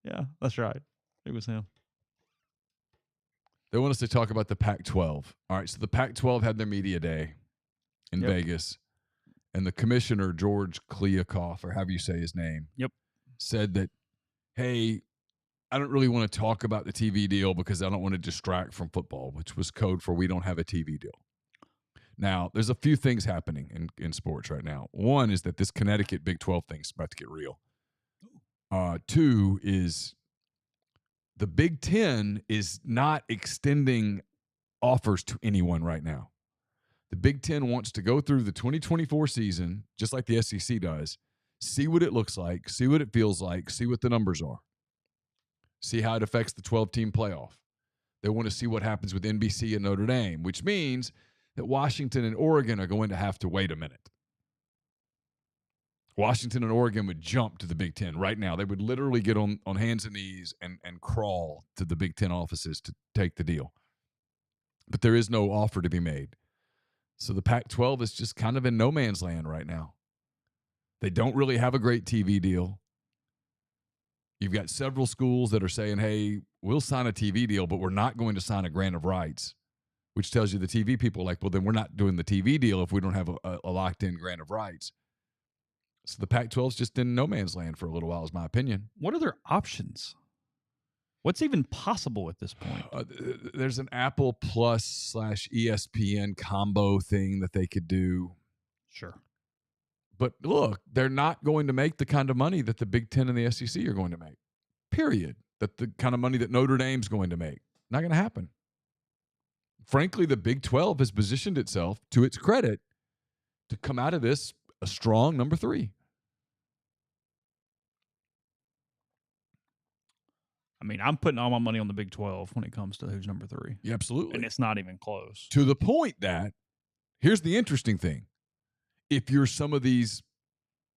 [SPEAKER 1] Yeah, that's right. It was him.
[SPEAKER 2] They want us to talk about the Pac-12. All right, so the Pac-12 had their media day in Vegas, and the commissioner, George Kliavkoff, or however you say his name, said that, hey, I don't really want to talk about the TV deal because I don't want to distract from football, which was code for we don't have a TV deal. Now, there's a few things happening in sports right now. One is that this Connecticut Big 12 thing is about to get real. Two is the Big 10 is not extending offers to anyone right now. The Big 10 wants to go through the 2024 season, just like the SEC does, see what it looks like, see what it feels like, see what the numbers are, see how it affects the 12-team playoff. They want to see what happens with NBC and Notre Dame, which means that Washington and Oregon are going to have to wait a minute. Washington and Oregon would jump to the Big Ten right now. They would literally get on hands and knees and crawl to the Big Ten offices to take the deal. But there is no offer to be made. So the Pac-12 is just kind of in no man's land right now. They don't really have a great TV deal. You've got several schools that are saying, hey, we'll sign a TV deal, but we're not going to sign a grant of rights, which tells you the TV people are like, well, then we're not doing the TV deal if we don't have a locked-in grant of rights. So the Pac-12 is just in no man's land for a little while, is my opinion.
[SPEAKER 1] What are their options? What's even possible at this point?
[SPEAKER 2] There's an Apple Plus / ESPN combo thing that they could do.
[SPEAKER 1] Sure.
[SPEAKER 2] But look, they're not going to make the kind of money that the Big Ten and the SEC are going to make, period. That the kind of money that Notre Dame's going to make. Not going to happen. Frankly, the Big 12 has positioned itself, to its credit, to come out of this a strong number 3.
[SPEAKER 1] I mean, I'm putting all my money on the Big 12 when it comes to who's number 3.
[SPEAKER 2] Yeah, absolutely.
[SPEAKER 1] And it's not even close.
[SPEAKER 2] To the point that, here's the interesting thing. If you're some of these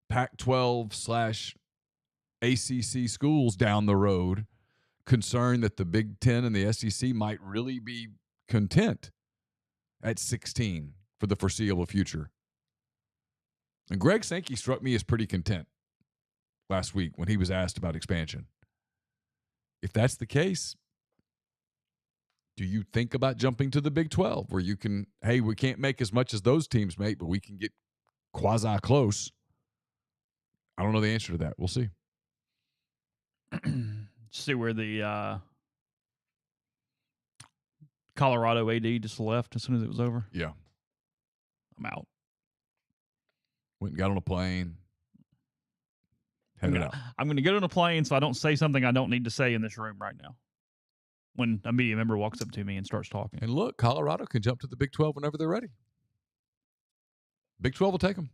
[SPEAKER 2] Pac-12 / ACC schools down the road concerned that the Big Ten and the SEC might really be content at 16 for the foreseeable future. And Greg Sankey struck me as pretty content last week when he was asked about expansion. If that's the case, do you think about jumping to the Big 12 where you can, hey, we can't make as much as those teams make, but we can get quasi-close? I don't know the answer to that. We'll see.
[SPEAKER 1] See where the Colorado AD just left as soon as it was over?
[SPEAKER 2] Yeah.
[SPEAKER 1] I'm out.
[SPEAKER 2] Went and got on a plane. Headed out.
[SPEAKER 1] I'm going to get on a plane so I don't say something I don't need to say in this room right now when a media member walks up to me and starts talking.
[SPEAKER 2] And look, Colorado can jump to the Big 12 whenever they're ready. Big 12 will take them.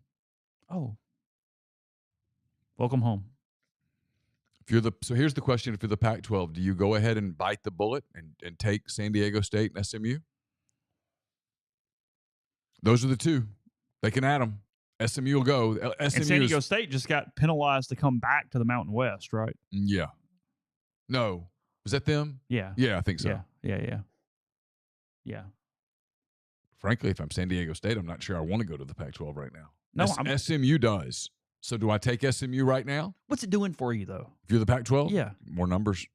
[SPEAKER 1] Oh. Welcome home.
[SPEAKER 2] So here's the question: if you're the Pac-12, do you go ahead and bite the bullet and take San Diego State and SMU? Those are the two. They can add them. SMU will go. SMU
[SPEAKER 1] and San Diego State just got penalized to come back to the Mountain West, right?
[SPEAKER 2] Yeah. No. Was that them?
[SPEAKER 1] Yeah.
[SPEAKER 2] Yeah, I think so.
[SPEAKER 1] Yeah.
[SPEAKER 2] Frankly, if I'm San Diego State, I'm not sure I want to go to the Pac-12 right now.
[SPEAKER 1] No,
[SPEAKER 2] SMU does. So do I take SMU right now?
[SPEAKER 1] What's it doing for you, though?
[SPEAKER 2] If you're the Pac-12?
[SPEAKER 1] Yeah.
[SPEAKER 2] More numbers.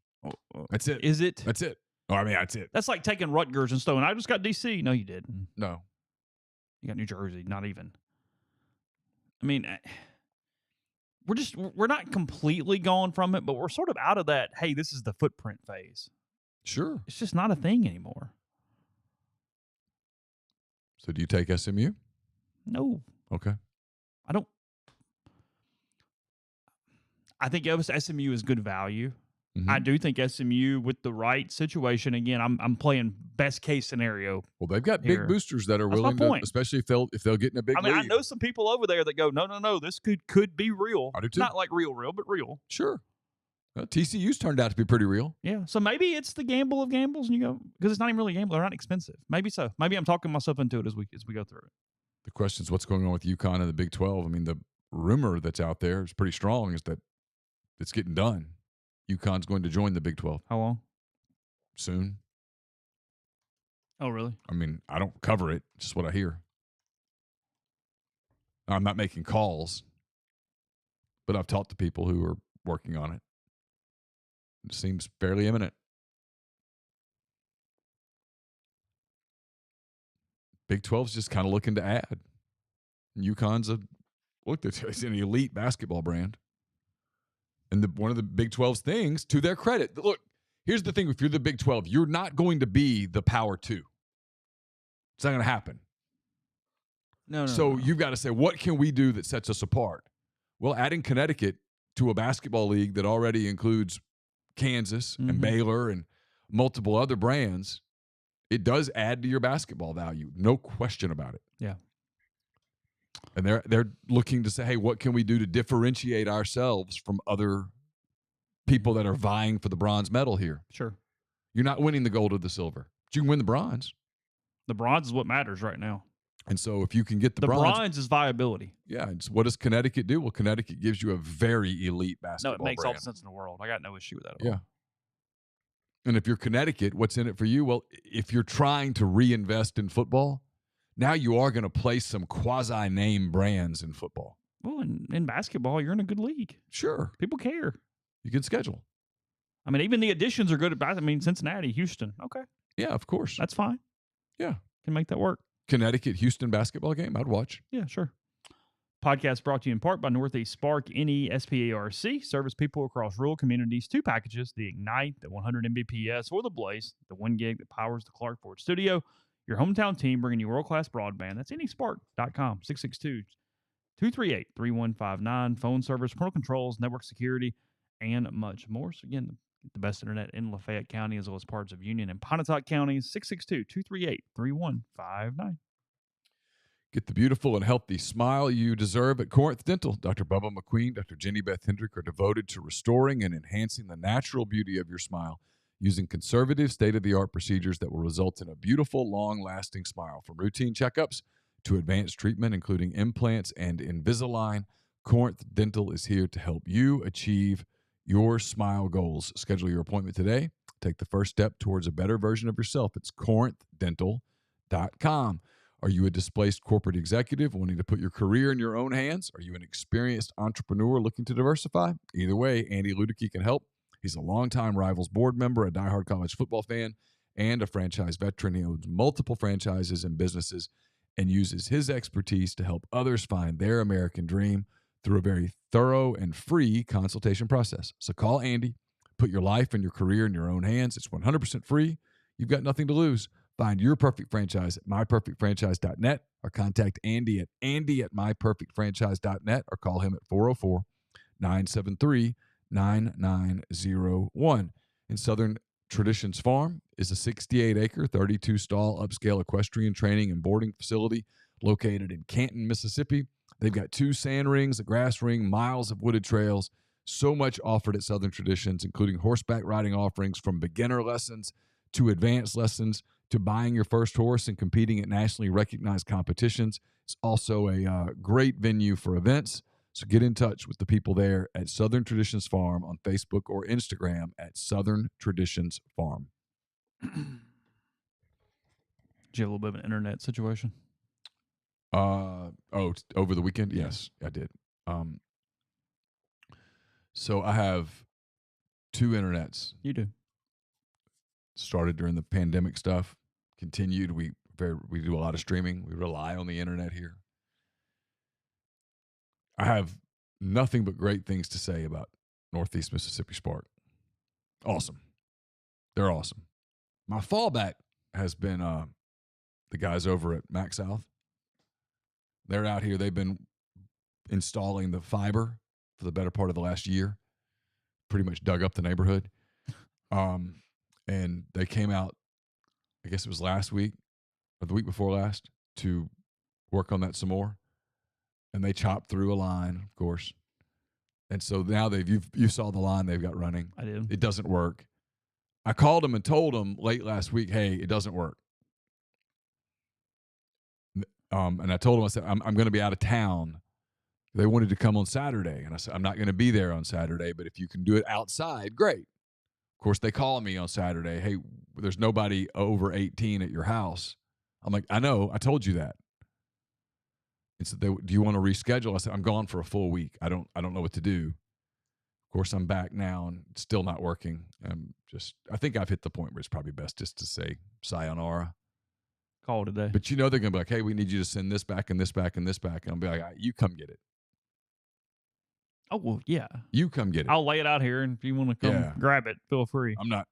[SPEAKER 2] That's it.
[SPEAKER 1] Is it?
[SPEAKER 2] That's it. Oh, I mean, that's it.
[SPEAKER 1] That's like taking Rutgers and Stone. I just got DC. No, you didn't.
[SPEAKER 2] No.
[SPEAKER 1] You got New Jersey. Not even. I mean, we're not completely gone from it, but we're sort of out of that, hey, this is the footprint phase.
[SPEAKER 2] Sure.
[SPEAKER 1] It's just not a thing anymore.
[SPEAKER 2] So do you take SMU?
[SPEAKER 1] No.
[SPEAKER 2] Okay.
[SPEAKER 1] I don't. I think SMU is good value.
[SPEAKER 2] Mm-hmm.
[SPEAKER 1] I do think SMU with the right situation. Again, I'm playing best case scenario.
[SPEAKER 2] Well, they've got big boosters that are
[SPEAKER 1] That's
[SPEAKER 2] willing to, especially if they'll get in a big league.
[SPEAKER 1] I know some people over there that go, no, this could be real.
[SPEAKER 2] I do too.
[SPEAKER 1] Not like real, but real.
[SPEAKER 2] Sure. Well, TCU's turned out to be pretty real.
[SPEAKER 1] Yeah. So maybe it's the gamble of gambles, and you go, because it's not even really a gamble. They're not expensive. Maybe so. Maybe I'm talking myself into it as we go through it.
[SPEAKER 2] The question is, what's going on with UConn and the Big 12? I mean, the rumor that's out there is pretty strong, is that it's getting done. UConn's going to join the Big 12.
[SPEAKER 1] How long?
[SPEAKER 2] Soon.
[SPEAKER 1] Oh, really?
[SPEAKER 2] I mean, I don't cover it. It's just what I hear. I'm not making calls, but I've talked to people who are working on it. It seems fairly imminent. Big 12's just kind of looking to add. UConn's it's an elite basketball brand. And one of the Big 12's things, to their credit, look, here's the thing. If you're the Big 12, you're not going to be the Power 2. It's not going to happen.
[SPEAKER 1] No.
[SPEAKER 2] So you've got to say, what can we do that sets us apart? Well, adding Connecticut to a basketball league that already includes Kansas and Baylor and multiple other brands, it does add to your basketball value. No question about it.
[SPEAKER 1] Yeah.
[SPEAKER 2] And they're looking to say, hey, what can we do to differentiate ourselves from other people that are vying for the bronze medal here?
[SPEAKER 1] Sure.
[SPEAKER 2] You're not winning the gold or the silver, but you can win the bronze.
[SPEAKER 1] The bronze is what matters right now.
[SPEAKER 2] And so if you can get the
[SPEAKER 1] bronze is viability.
[SPEAKER 2] Yeah. And what does Connecticut do? Well, Connecticut gives you a very elite basketball
[SPEAKER 1] No, it makes
[SPEAKER 2] brand.
[SPEAKER 1] all the sense in the world. I got no issue with that at all.
[SPEAKER 2] Yeah. And if you're Connecticut, what's in it for you? Well, if you're trying to reinvest in football, now you are going to place some quasi-name brands in football.
[SPEAKER 1] Well, in basketball, you're in a good league.
[SPEAKER 2] Sure.
[SPEAKER 1] People care.
[SPEAKER 2] You can schedule.
[SPEAKER 1] I mean, even the additions are good at basketball. I mean, Cincinnati, Houston. Okay.
[SPEAKER 2] Yeah, of course.
[SPEAKER 1] That's fine.
[SPEAKER 2] Yeah.
[SPEAKER 1] Can make that work.
[SPEAKER 2] Connecticut, Houston basketball game, I'd watch.
[SPEAKER 1] Yeah, sure. Podcast brought to you in part by Northeast Spark, NESPARC. Service people across rural communities. 2 packages, the Ignite, the 100 Mbps, or the Blaze, the 1 gig that powers the Clark Ford studio. Your hometown team bringing you world-class broadband. That's nespark.com, 662-238-3159. Phone service, parental controls, network security, and much more. So again, the best internet in Lafayette County as well as parts of Union and Pontotoc counties, 662-238-3159.
[SPEAKER 2] Get the beautiful and healthy smile you deserve at Corinth Dental. Dr. Bubba McQueen, Dr. Jenny Beth Hendrick are devoted to restoring and enhancing the natural beauty of your smile using conservative, state-of-the-art procedures that will result in a beautiful, long-lasting smile. From routine checkups to advanced treatment, including implants and Invisalign, Corinth Dental is here to help you achieve your smile goals. Schedule your appointment today. Take the first step towards a better version of yourself. It's corinthdental.com. Are you a displaced corporate executive wanting to put your career in your own hands? Are you an experienced entrepreneur looking to diversify? Either way, Andy Ludicky can help. He's a longtime Rivals board member, a diehard college football fan, and a franchise veteran. He owns multiple franchises and businesses and uses his expertise to help others find their American dream through a very thorough and free consultation process. So call Andy. Put your life and your career in your own hands. It's 100% free. You've got nothing to lose. Find your perfect franchise at myperfectfranchise.net or contact Andy at myperfectfranchise.net or call him at 404-973-9901. In Southern Traditions Farm is a 68-acre, 32-stall upscale equestrian training and boarding facility located in Canton, Mississippi. They've got 2 sand rings, a grass ring, miles of wooded trails, So much offered at Southern Traditions, including horseback riding offerings from beginner lessons to advanced lessons to buying your first horse and competing at nationally recognized competitions. It's also a great venue for events. So get in touch with the people there at Southern Traditions Farm on Facebook or Instagram at Southern Traditions Farm.
[SPEAKER 1] Did you have a little bit of an internet situation?
[SPEAKER 2] Over the weekend? Yes, I did. So I have 2 internets.
[SPEAKER 1] You do.
[SPEAKER 2] Started during the pandemic stuff. Continued. We do a lot of streaming. We rely on the internet here. I have nothing but great things to say about Northeast Mississippi Spark. Awesome. They're awesome. My fallback has been the guys over at Mac South. They're out here. They've been installing the fiber for the better part of the last year. Pretty much dug up the neighborhood. And they came out, I guess it was last week or the week before last, to work on that some more. And they chopped through a line, of course. And so now you saw the line they've got running.
[SPEAKER 1] I did.
[SPEAKER 2] It doesn't work. I called them and told them late last week, hey, it doesn't work. And I told them, I said, I'm going to be out of town. They wanted to come on Saturday. And I said, I'm not going to be there on Saturday, but if you can do it outside, great. Of course, they called me on Saturday. Hey, there's nobody over 18 at your house. I'm like, I know. I told you that. And so do you want to reschedule? I said, I'm gone for a full week. I don't know what to do. Of course, I'm back now and it's still not working. I think I've hit the point where it's probably best just to say sayonara.
[SPEAKER 1] Call today.
[SPEAKER 2] But they're going to be like, hey, we need you to send this back and this back and this back. And I'll be like, you come get it.
[SPEAKER 1] Oh, well, yeah.
[SPEAKER 2] You come get it.
[SPEAKER 1] I'll lay it out here, and if you want to come grab it, feel free.
[SPEAKER 2] I'm not.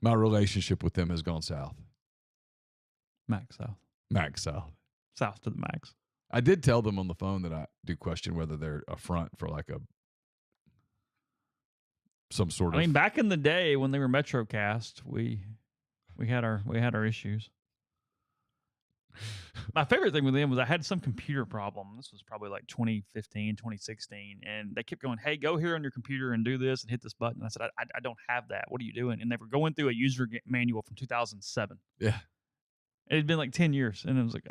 [SPEAKER 2] My relationship with them has gone south.
[SPEAKER 1] Max South.
[SPEAKER 2] Max South.
[SPEAKER 1] South to the max.
[SPEAKER 2] I did tell them on the phone that I do question whether they're a front for like some sort of.
[SPEAKER 1] I mean, back in the day when they were MetroCast, we had our issues. My favorite thing with them was I had some computer problem. This was probably like 2015, 2016. And they kept going, hey, go here on your computer and do this and hit this button. I said, I don't have that. What are you doing? And they were going through a user manual from 2007.
[SPEAKER 2] Yeah.
[SPEAKER 1] It had been like 10 years. And it was like,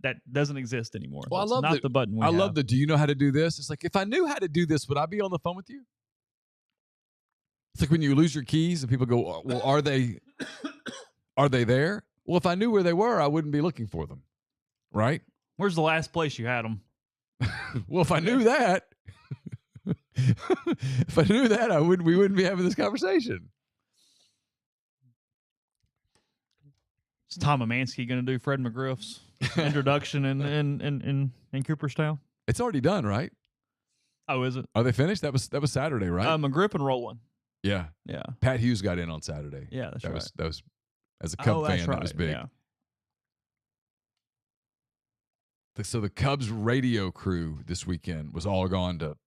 [SPEAKER 1] that doesn't exist anymore.
[SPEAKER 2] Well,
[SPEAKER 1] That's not the button we have.
[SPEAKER 2] love do you know how to do this? It's like, if I knew how to do this, would I be on the phone with you? It's like when you lose your keys and people go, well, are they there? Well, if I knew where they were, I wouldn't be looking for them. Right?
[SPEAKER 1] Where's the last place you had them?
[SPEAKER 2] Well, if I knew that, we wouldn't be having this conversation.
[SPEAKER 1] Is Tom Amansky going to do Fred McGriff's introduction in Cooperstown?
[SPEAKER 2] It's already done, right?
[SPEAKER 1] Oh, is it?
[SPEAKER 2] Are they finished? That was Saturday, right?
[SPEAKER 1] McGriff and Roland.
[SPEAKER 2] Yeah.
[SPEAKER 1] Yeah.
[SPEAKER 2] Pat Hughes got in on Saturday.
[SPEAKER 1] Yeah, that
[SPEAKER 2] right. That was as a Cub fan, that was big.
[SPEAKER 1] Yeah.
[SPEAKER 2] So the Cubs radio crew this weekend was all gone to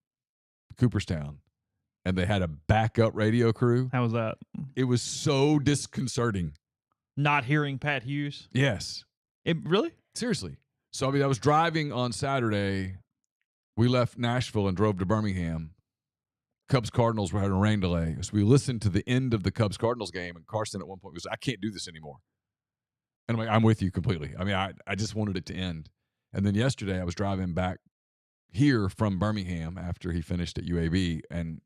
[SPEAKER 2] Cooperstown, and they had a backup radio crew.
[SPEAKER 1] How was that?
[SPEAKER 2] It was so disconcerting.
[SPEAKER 1] Not hearing Pat Hughes?
[SPEAKER 2] Yes.
[SPEAKER 1] Really?
[SPEAKER 2] Seriously. So, I was driving on Saturday. We left Nashville and drove to Birmingham. Cubs-Cardinals were having a rain delay. So we listened to the end of the Cubs-Cardinals game, and Carson at one point goes, I can't do this anymore. And I'm like, I'm with you completely. I mean, I just wanted it to end. And then yesterday I was driving back here from Birmingham after he finished at UAB, and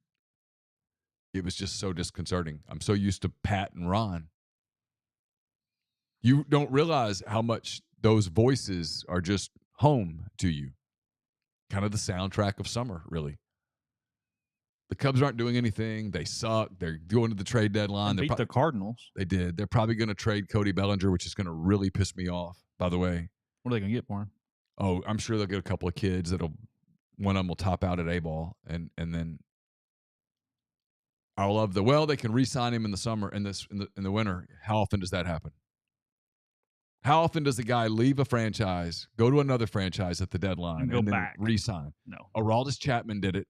[SPEAKER 2] it was just so disconcerting. I'm so used to Pat and Ron. You don't realize how much those voices are just home to you. Kind of the soundtrack of summer, really. The Cubs aren't doing anything. They suck. They're going to the trade deadline.
[SPEAKER 1] They beat the Cardinals.
[SPEAKER 2] They did. They're probably going to trade Cody Bellinger, which is going to really piss me off, by the way.
[SPEAKER 1] What are they going to get for him?
[SPEAKER 2] Oh, I'm sure they'll get a couple of kids one of them will top out at A-ball, and then I love they can re-sign him in the summer in the winter. How often does that happen? How often does a guy leave a franchise, go to another franchise at the deadline, and then re-sign?
[SPEAKER 1] No.
[SPEAKER 2] Aroldis Chapman did it.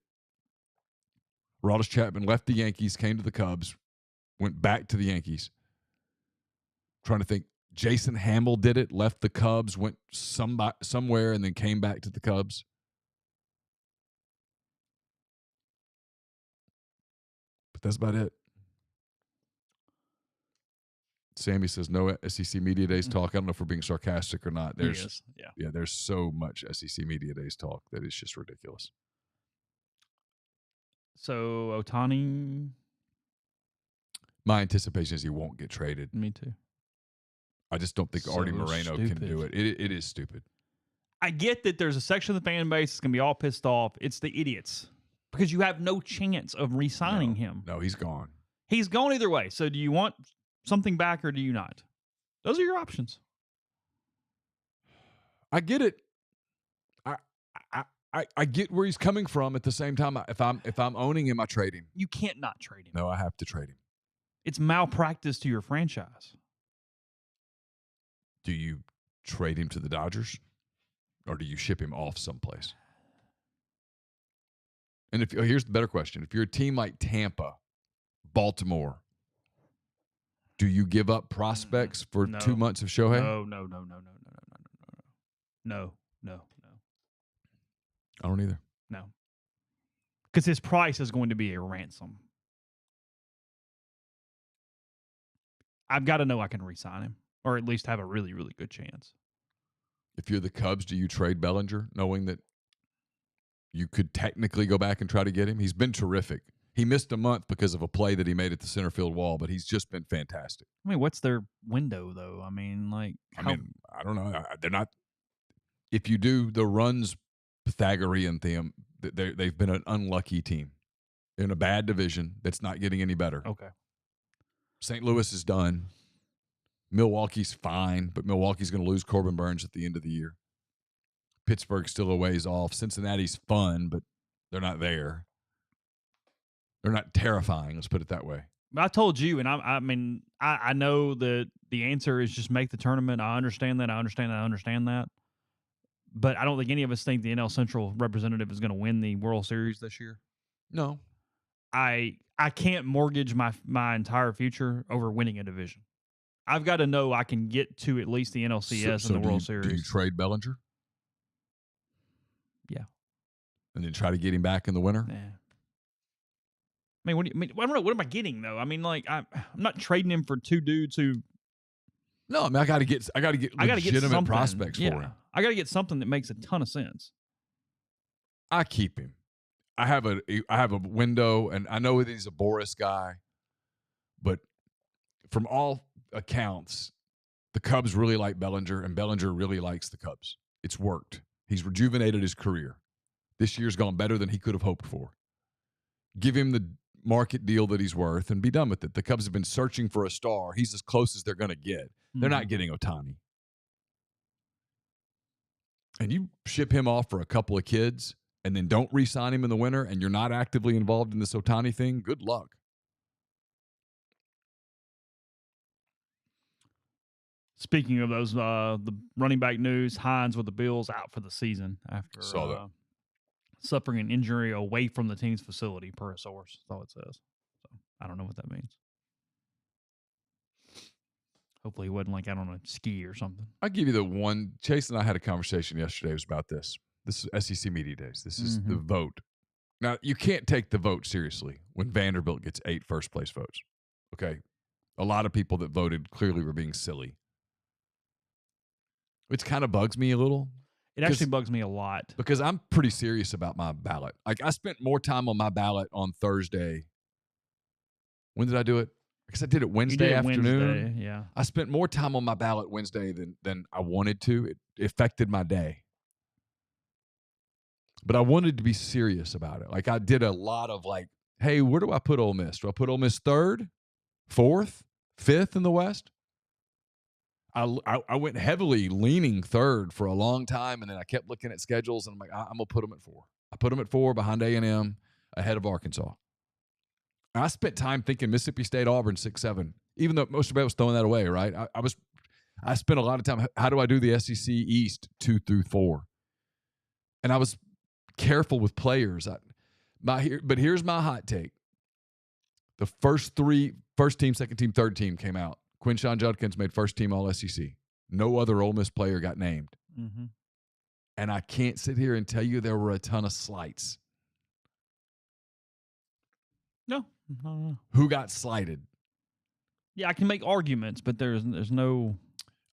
[SPEAKER 2] Aroldis Chapman left the Yankees, came to the Cubs, went back to the Yankees. Trying to think. Jason Hamill did it, left the Cubs, went somewhere, and then came back to the Cubs. that's about it. Sammy says no SEC Media Days talk. I don't know if we're being sarcastic or not. There's there's so much SEC Media Days talk that it's just ridiculous.
[SPEAKER 1] So Ohtani,
[SPEAKER 2] my anticipation is he won't get traded.
[SPEAKER 1] Me too.
[SPEAKER 2] I just don't think Artie Moreno can do it. It is stupid.
[SPEAKER 1] I get that there's a section of the fan base that's going to be all pissed off. It's the idiots because you have no chance of re-signing him.
[SPEAKER 2] No, he's gone.
[SPEAKER 1] He's gone either way. So do you want something back or do you not? Those are your options.
[SPEAKER 2] I get it. I get where he's coming from. At the same time, if I'm owning him, I trade him.
[SPEAKER 1] You can't not trade him.
[SPEAKER 2] No, I have to trade him.
[SPEAKER 1] It's malpractice to your franchise.
[SPEAKER 2] Do you trade him to the Dodgers, or do you ship him off someplace? And here's the better question: if you're a team like Tampa, Baltimore, do you give up prospects for 2 months of Shohei?
[SPEAKER 1] No.
[SPEAKER 2] I don't either.
[SPEAKER 1] No. Because his price is going to be a ransom. I've got to know I can re-sign him, or at least have a really, really good chance.
[SPEAKER 2] If you're the Cubs, do you trade Bellinger, knowing that you could technically go back and try to get him? He's been terrific. He missed a month because of a play that he made at the center field wall, but he's just been fantastic.
[SPEAKER 1] I mean, what's their window, though? I mean,
[SPEAKER 2] I don't know. They're not. If you do the runs Pythagorean theme, they've been an unlucky team in a bad division that's not getting any better.
[SPEAKER 1] Okay.
[SPEAKER 2] St. Louis is done. Milwaukee's fine, but Milwaukee's going to lose Corbin Burns at the end of the year. Pittsburgh's still a ways off. Cincinnati's fun, but they're not there. They're not terrifying, let's put it that way.
[SPEAKER 1] I told you, and I know that the answer is just make the tournament. I understand that. But I don't think any of us think the NL Central representative is going to win the World Series this year.
[SPEAKER 2] No.
[SPEAKER 1] I can't mortgage my entire future over winning a division. I've got to know I can get to at least the NLCS and the World Series.
[SPEAKER 2] Do you trade Bellinger?
[SPEAKER 1] Yeah.
[SPEAKER 2] And then try to get him back in the winter?
[SPEAKER 1] Yeah. I mean, I don't know. What am I getting though? I mean, like I'm not trading him for two dudes who.
[SPEAKER 2] No, I mean I got to get legitimate prospects for him.
[SPEAKER 1] I got to get something that makes a ton of sense.
[SPEAKER 2] I keep him. I have a window, and I know that he's a Boris guy, but from all accounts, the Cubs really like Bellinger, and Bellinger really likes the Cubs. It's worked. He's rejuvenated his career. This year's gone better than he could have hoped for. Give him the market deal that he's worth and be done with it. The Cubs have been searching for a star. He's as close as they're going to get. They're not getting Ohtani. And you ship him off for a couple of kids and then don't re-sign him in the winter and you're not actively involved in this Ohtani thing, good luck.
[SPEAKER 1] Speaking of those, the running back news, Hines with the Bills out for the season after suffering an injury away from the team's facility, per a source. That's all it says. So I don't know what that means. Hopefully he wasn't like out on a ski or something.
[SPEAKER 2] I'll give you the one. Chase and I had a conversation yesterday. It was about this. This is SEC Media Days. This is the vote. Now, you can't take the vote seriously when Vanderbilt gets 8 first-place votes. Okay? A lot of people that voted clearly were being silly. Which kind of bugs me a little.
[SPEAKER 1] It actually bugs me a lot.
[SPEAKER 2] Because I'm pretty serious about my ballot. Like, I spent more time on my ballot on Thursday. When did I do it? Because I did it Wednesday afternoon.
[SPEAKER 1] Wednesday, yeah.
[SPEAKER 2] I spent more time on my ballot Wednesday than I wanted to. It affected my day. But I wanted to be serious about it. Like, I did a lot of like, hey, where do I put Ole Miss? Do I put Ole Miss 3rd, 4th, 5th in the West? I went heavily leaning 3rd for a long time, and then I kept looking at schedules, and I'm like, I'm going to put them at 4. I put them at 4 behind A&M, ahead of Arkansas. I spent time thinking Mississippi State, Auburn, 6-7, even though most of it was throwing that away, right? I spent a lot of time, how do I do the SEC East 2 through 4? And I was careful with players. But here's my hot take. The first team, second team, third team came out. Quinshon Judkins made first team All-SEC. No other Ole Miss player got named. Mm-hmm. And I can't sit here and tell you there were a ton of slights.
[SPEAKER 1] No,
[SPEAKER 2] Who got slighted?
[SPEAKER 1] Yeah, I can make arguments, but there's no.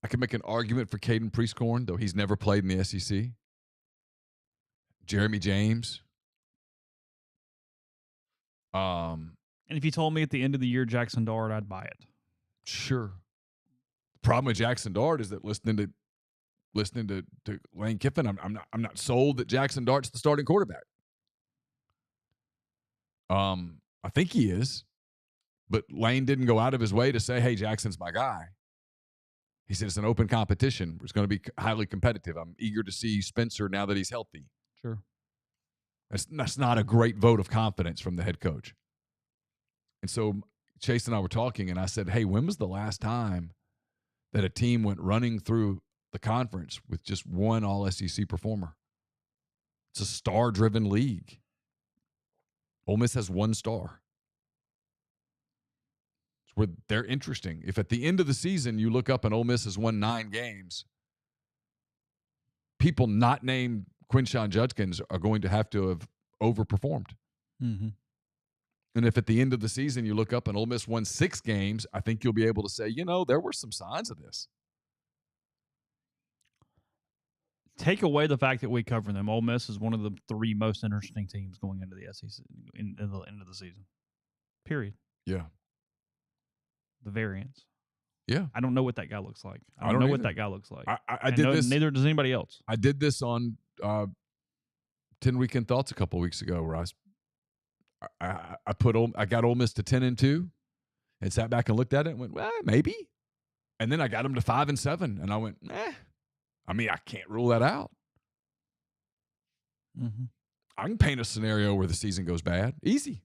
[SPEAKER 2] I can make an argument for Caden Prieskorn, though he's never played in the SEC. Jeremy James.
[SPEAKER 1] And if you told me at the end of the year Jackson Dart, I'd buy it.
[SPEAKER 2] Sure. The problem with Jackson Dart is that listening to Lane Kiffin, I'm not sold that Jackson Dart's the starting quarterback. I think he is, but Lane didn't go out of his way to say, "Hey, Jackson's my guy." He said it's an open competition. It's going to be highly competitive. I'm eager to see Spencer now that he's healthy.
[SPEAKER 1] Sure.
[SPEAKER 2] That's not a great vote of confidence from the head coach. And so Chase and I were talking, and I said, "Hey, when was the last time that a team went running through the conference with just one all-SEC performer?" It's a star-driven league. Ole Miss has one star. It's where they're interesting. If at the end of the season you look up and Ole Miss has won 9 games, people not named Quinshon Judkins are going to have to have overperformed.
[SPEAKER 1] Mm-hmm.
[SPEAKER 2] And if at the end of the season you look up and Ole Miss won 6 games, I think you'll be able to say, there were some signs of this.
[SPEAKER 1] Take away the fact that we cover them. Ole Miss is one of the 3 most interesting teams going into the SEC in the end of the season. Period.
[SPEAKER 2] Yeah.
[SPEAKER 1] The variance.
[SPEAKER 2] Yeah.
[SPEAKER 1] I don't know what that guy looks like. I don't know what that guy looks like.
[SPEAKER 2] I did this.
[SPEAKER 1] Neither does anybody else.
[SPEAKER 2] I did this on 10 Weekend Thoughts a couple of weeks ago, where I got Ole Miss to 10-2, and sat back and looked at it and went, well, maybe. And then I got them to 5-7, and I went, I can't rule that out.
[SPEAKER 1] Mm-hmm.
[SPEAKER 2] I can paint a scenario where the season goes bad. Easy.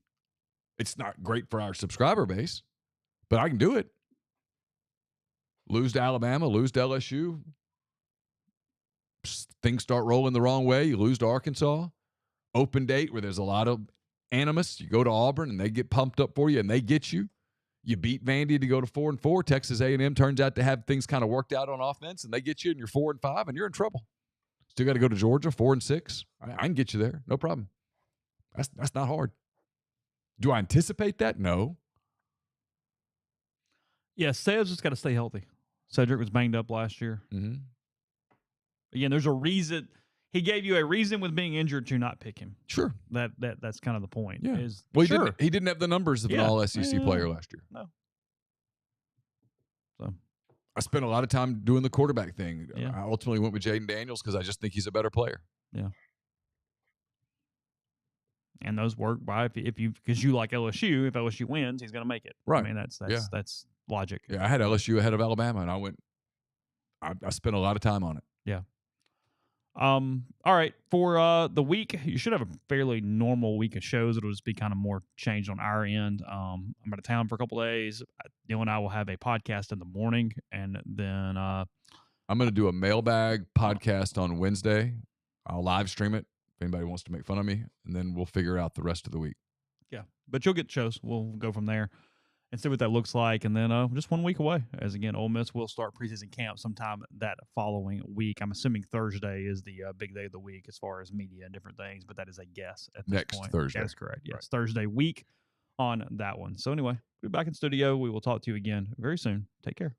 [SPEAKER 2] It's not great for our subscriber base, but I can do it. Lose to Alabama, lose to LSU. Things start rolling the wrong way. You lose to Arkansas. Open date where there's a lot of animus. You go to Auburn, and they get pumped up for you, and they get you. You beat Vandy to go to 4-4. Texas A&M turns out to have things kind of worked out on offense, and they get you, and you're 4-5, and you're in trouble. Still got to go to Georgia, 4-6. I can get you there, no problem. That's not hard. Do I anticipate that? No.
[SPEAKER 1] Yeah, Seb's just got to stay healthy. Cedric was banged up last year.
[SPEAKER 2] Mm-hmm.
[SPEAKER 1] Again, there's a reason. He gave you a reason with being injured to not pick him.
[SPEAKER 2] Sure.
[SPEAKER 1] That's kind of the point.
[SPEAKER 2] Yeah.
[SPEAKER 1] Sure.
[SPEAKER 2] He didn't have the numbers of an all-SEC player last year.
[SPEAKER 1] No. So
[SPEAKER 2] I spent a lot of time doing the quarterback thing.
[SPEAKER 1] Yeah.
[SPEAKER 2] I ultimately went with Jaden Daniels because I just think he's a better player.
[SPEAKER 1] Yeah. And those work by because you like LSU. If LSU wins, he's going to make it.
[SPEAKER 2] Right.
[SPEAKER 1] I mean, that's logic.
[SPEAKER 2] Yeah, I had LSU ahead of Alabama, and I spent a lot of time on it.
[SPEAKER 1] Yeah. All right. For the week, you should have a fairly normal week of shows. It'll just be kind of more changed on our end. I'm out of town for a couple of days. Neal and I will have a podcast in the morning, and then
[SPEAKER 2] I'm going to do a mailbag podcast on Wednesday. I'll live stream it if anybody wants to make fun of me, and then we'll figure out the rest of the week.
[SPEAKER 1] Yeah, but you'll get shows. We'll go from there and see what that looks like. And then just 1 week away, as again, Ole Miss will start preseason camp sometime that following week. I'm assuming Thursday is the big day of the week as far as media and different things, but that is a guess at this point.
[SPEAKER 2] Next Thursday.
[SPEAKER 1] That's correct. Yes,
[SPEAKER 2] right.
[SPEAKER 1] Thursday week on that one. So anyway, we'll be back in studio. We will talk to you again very soon. Take care.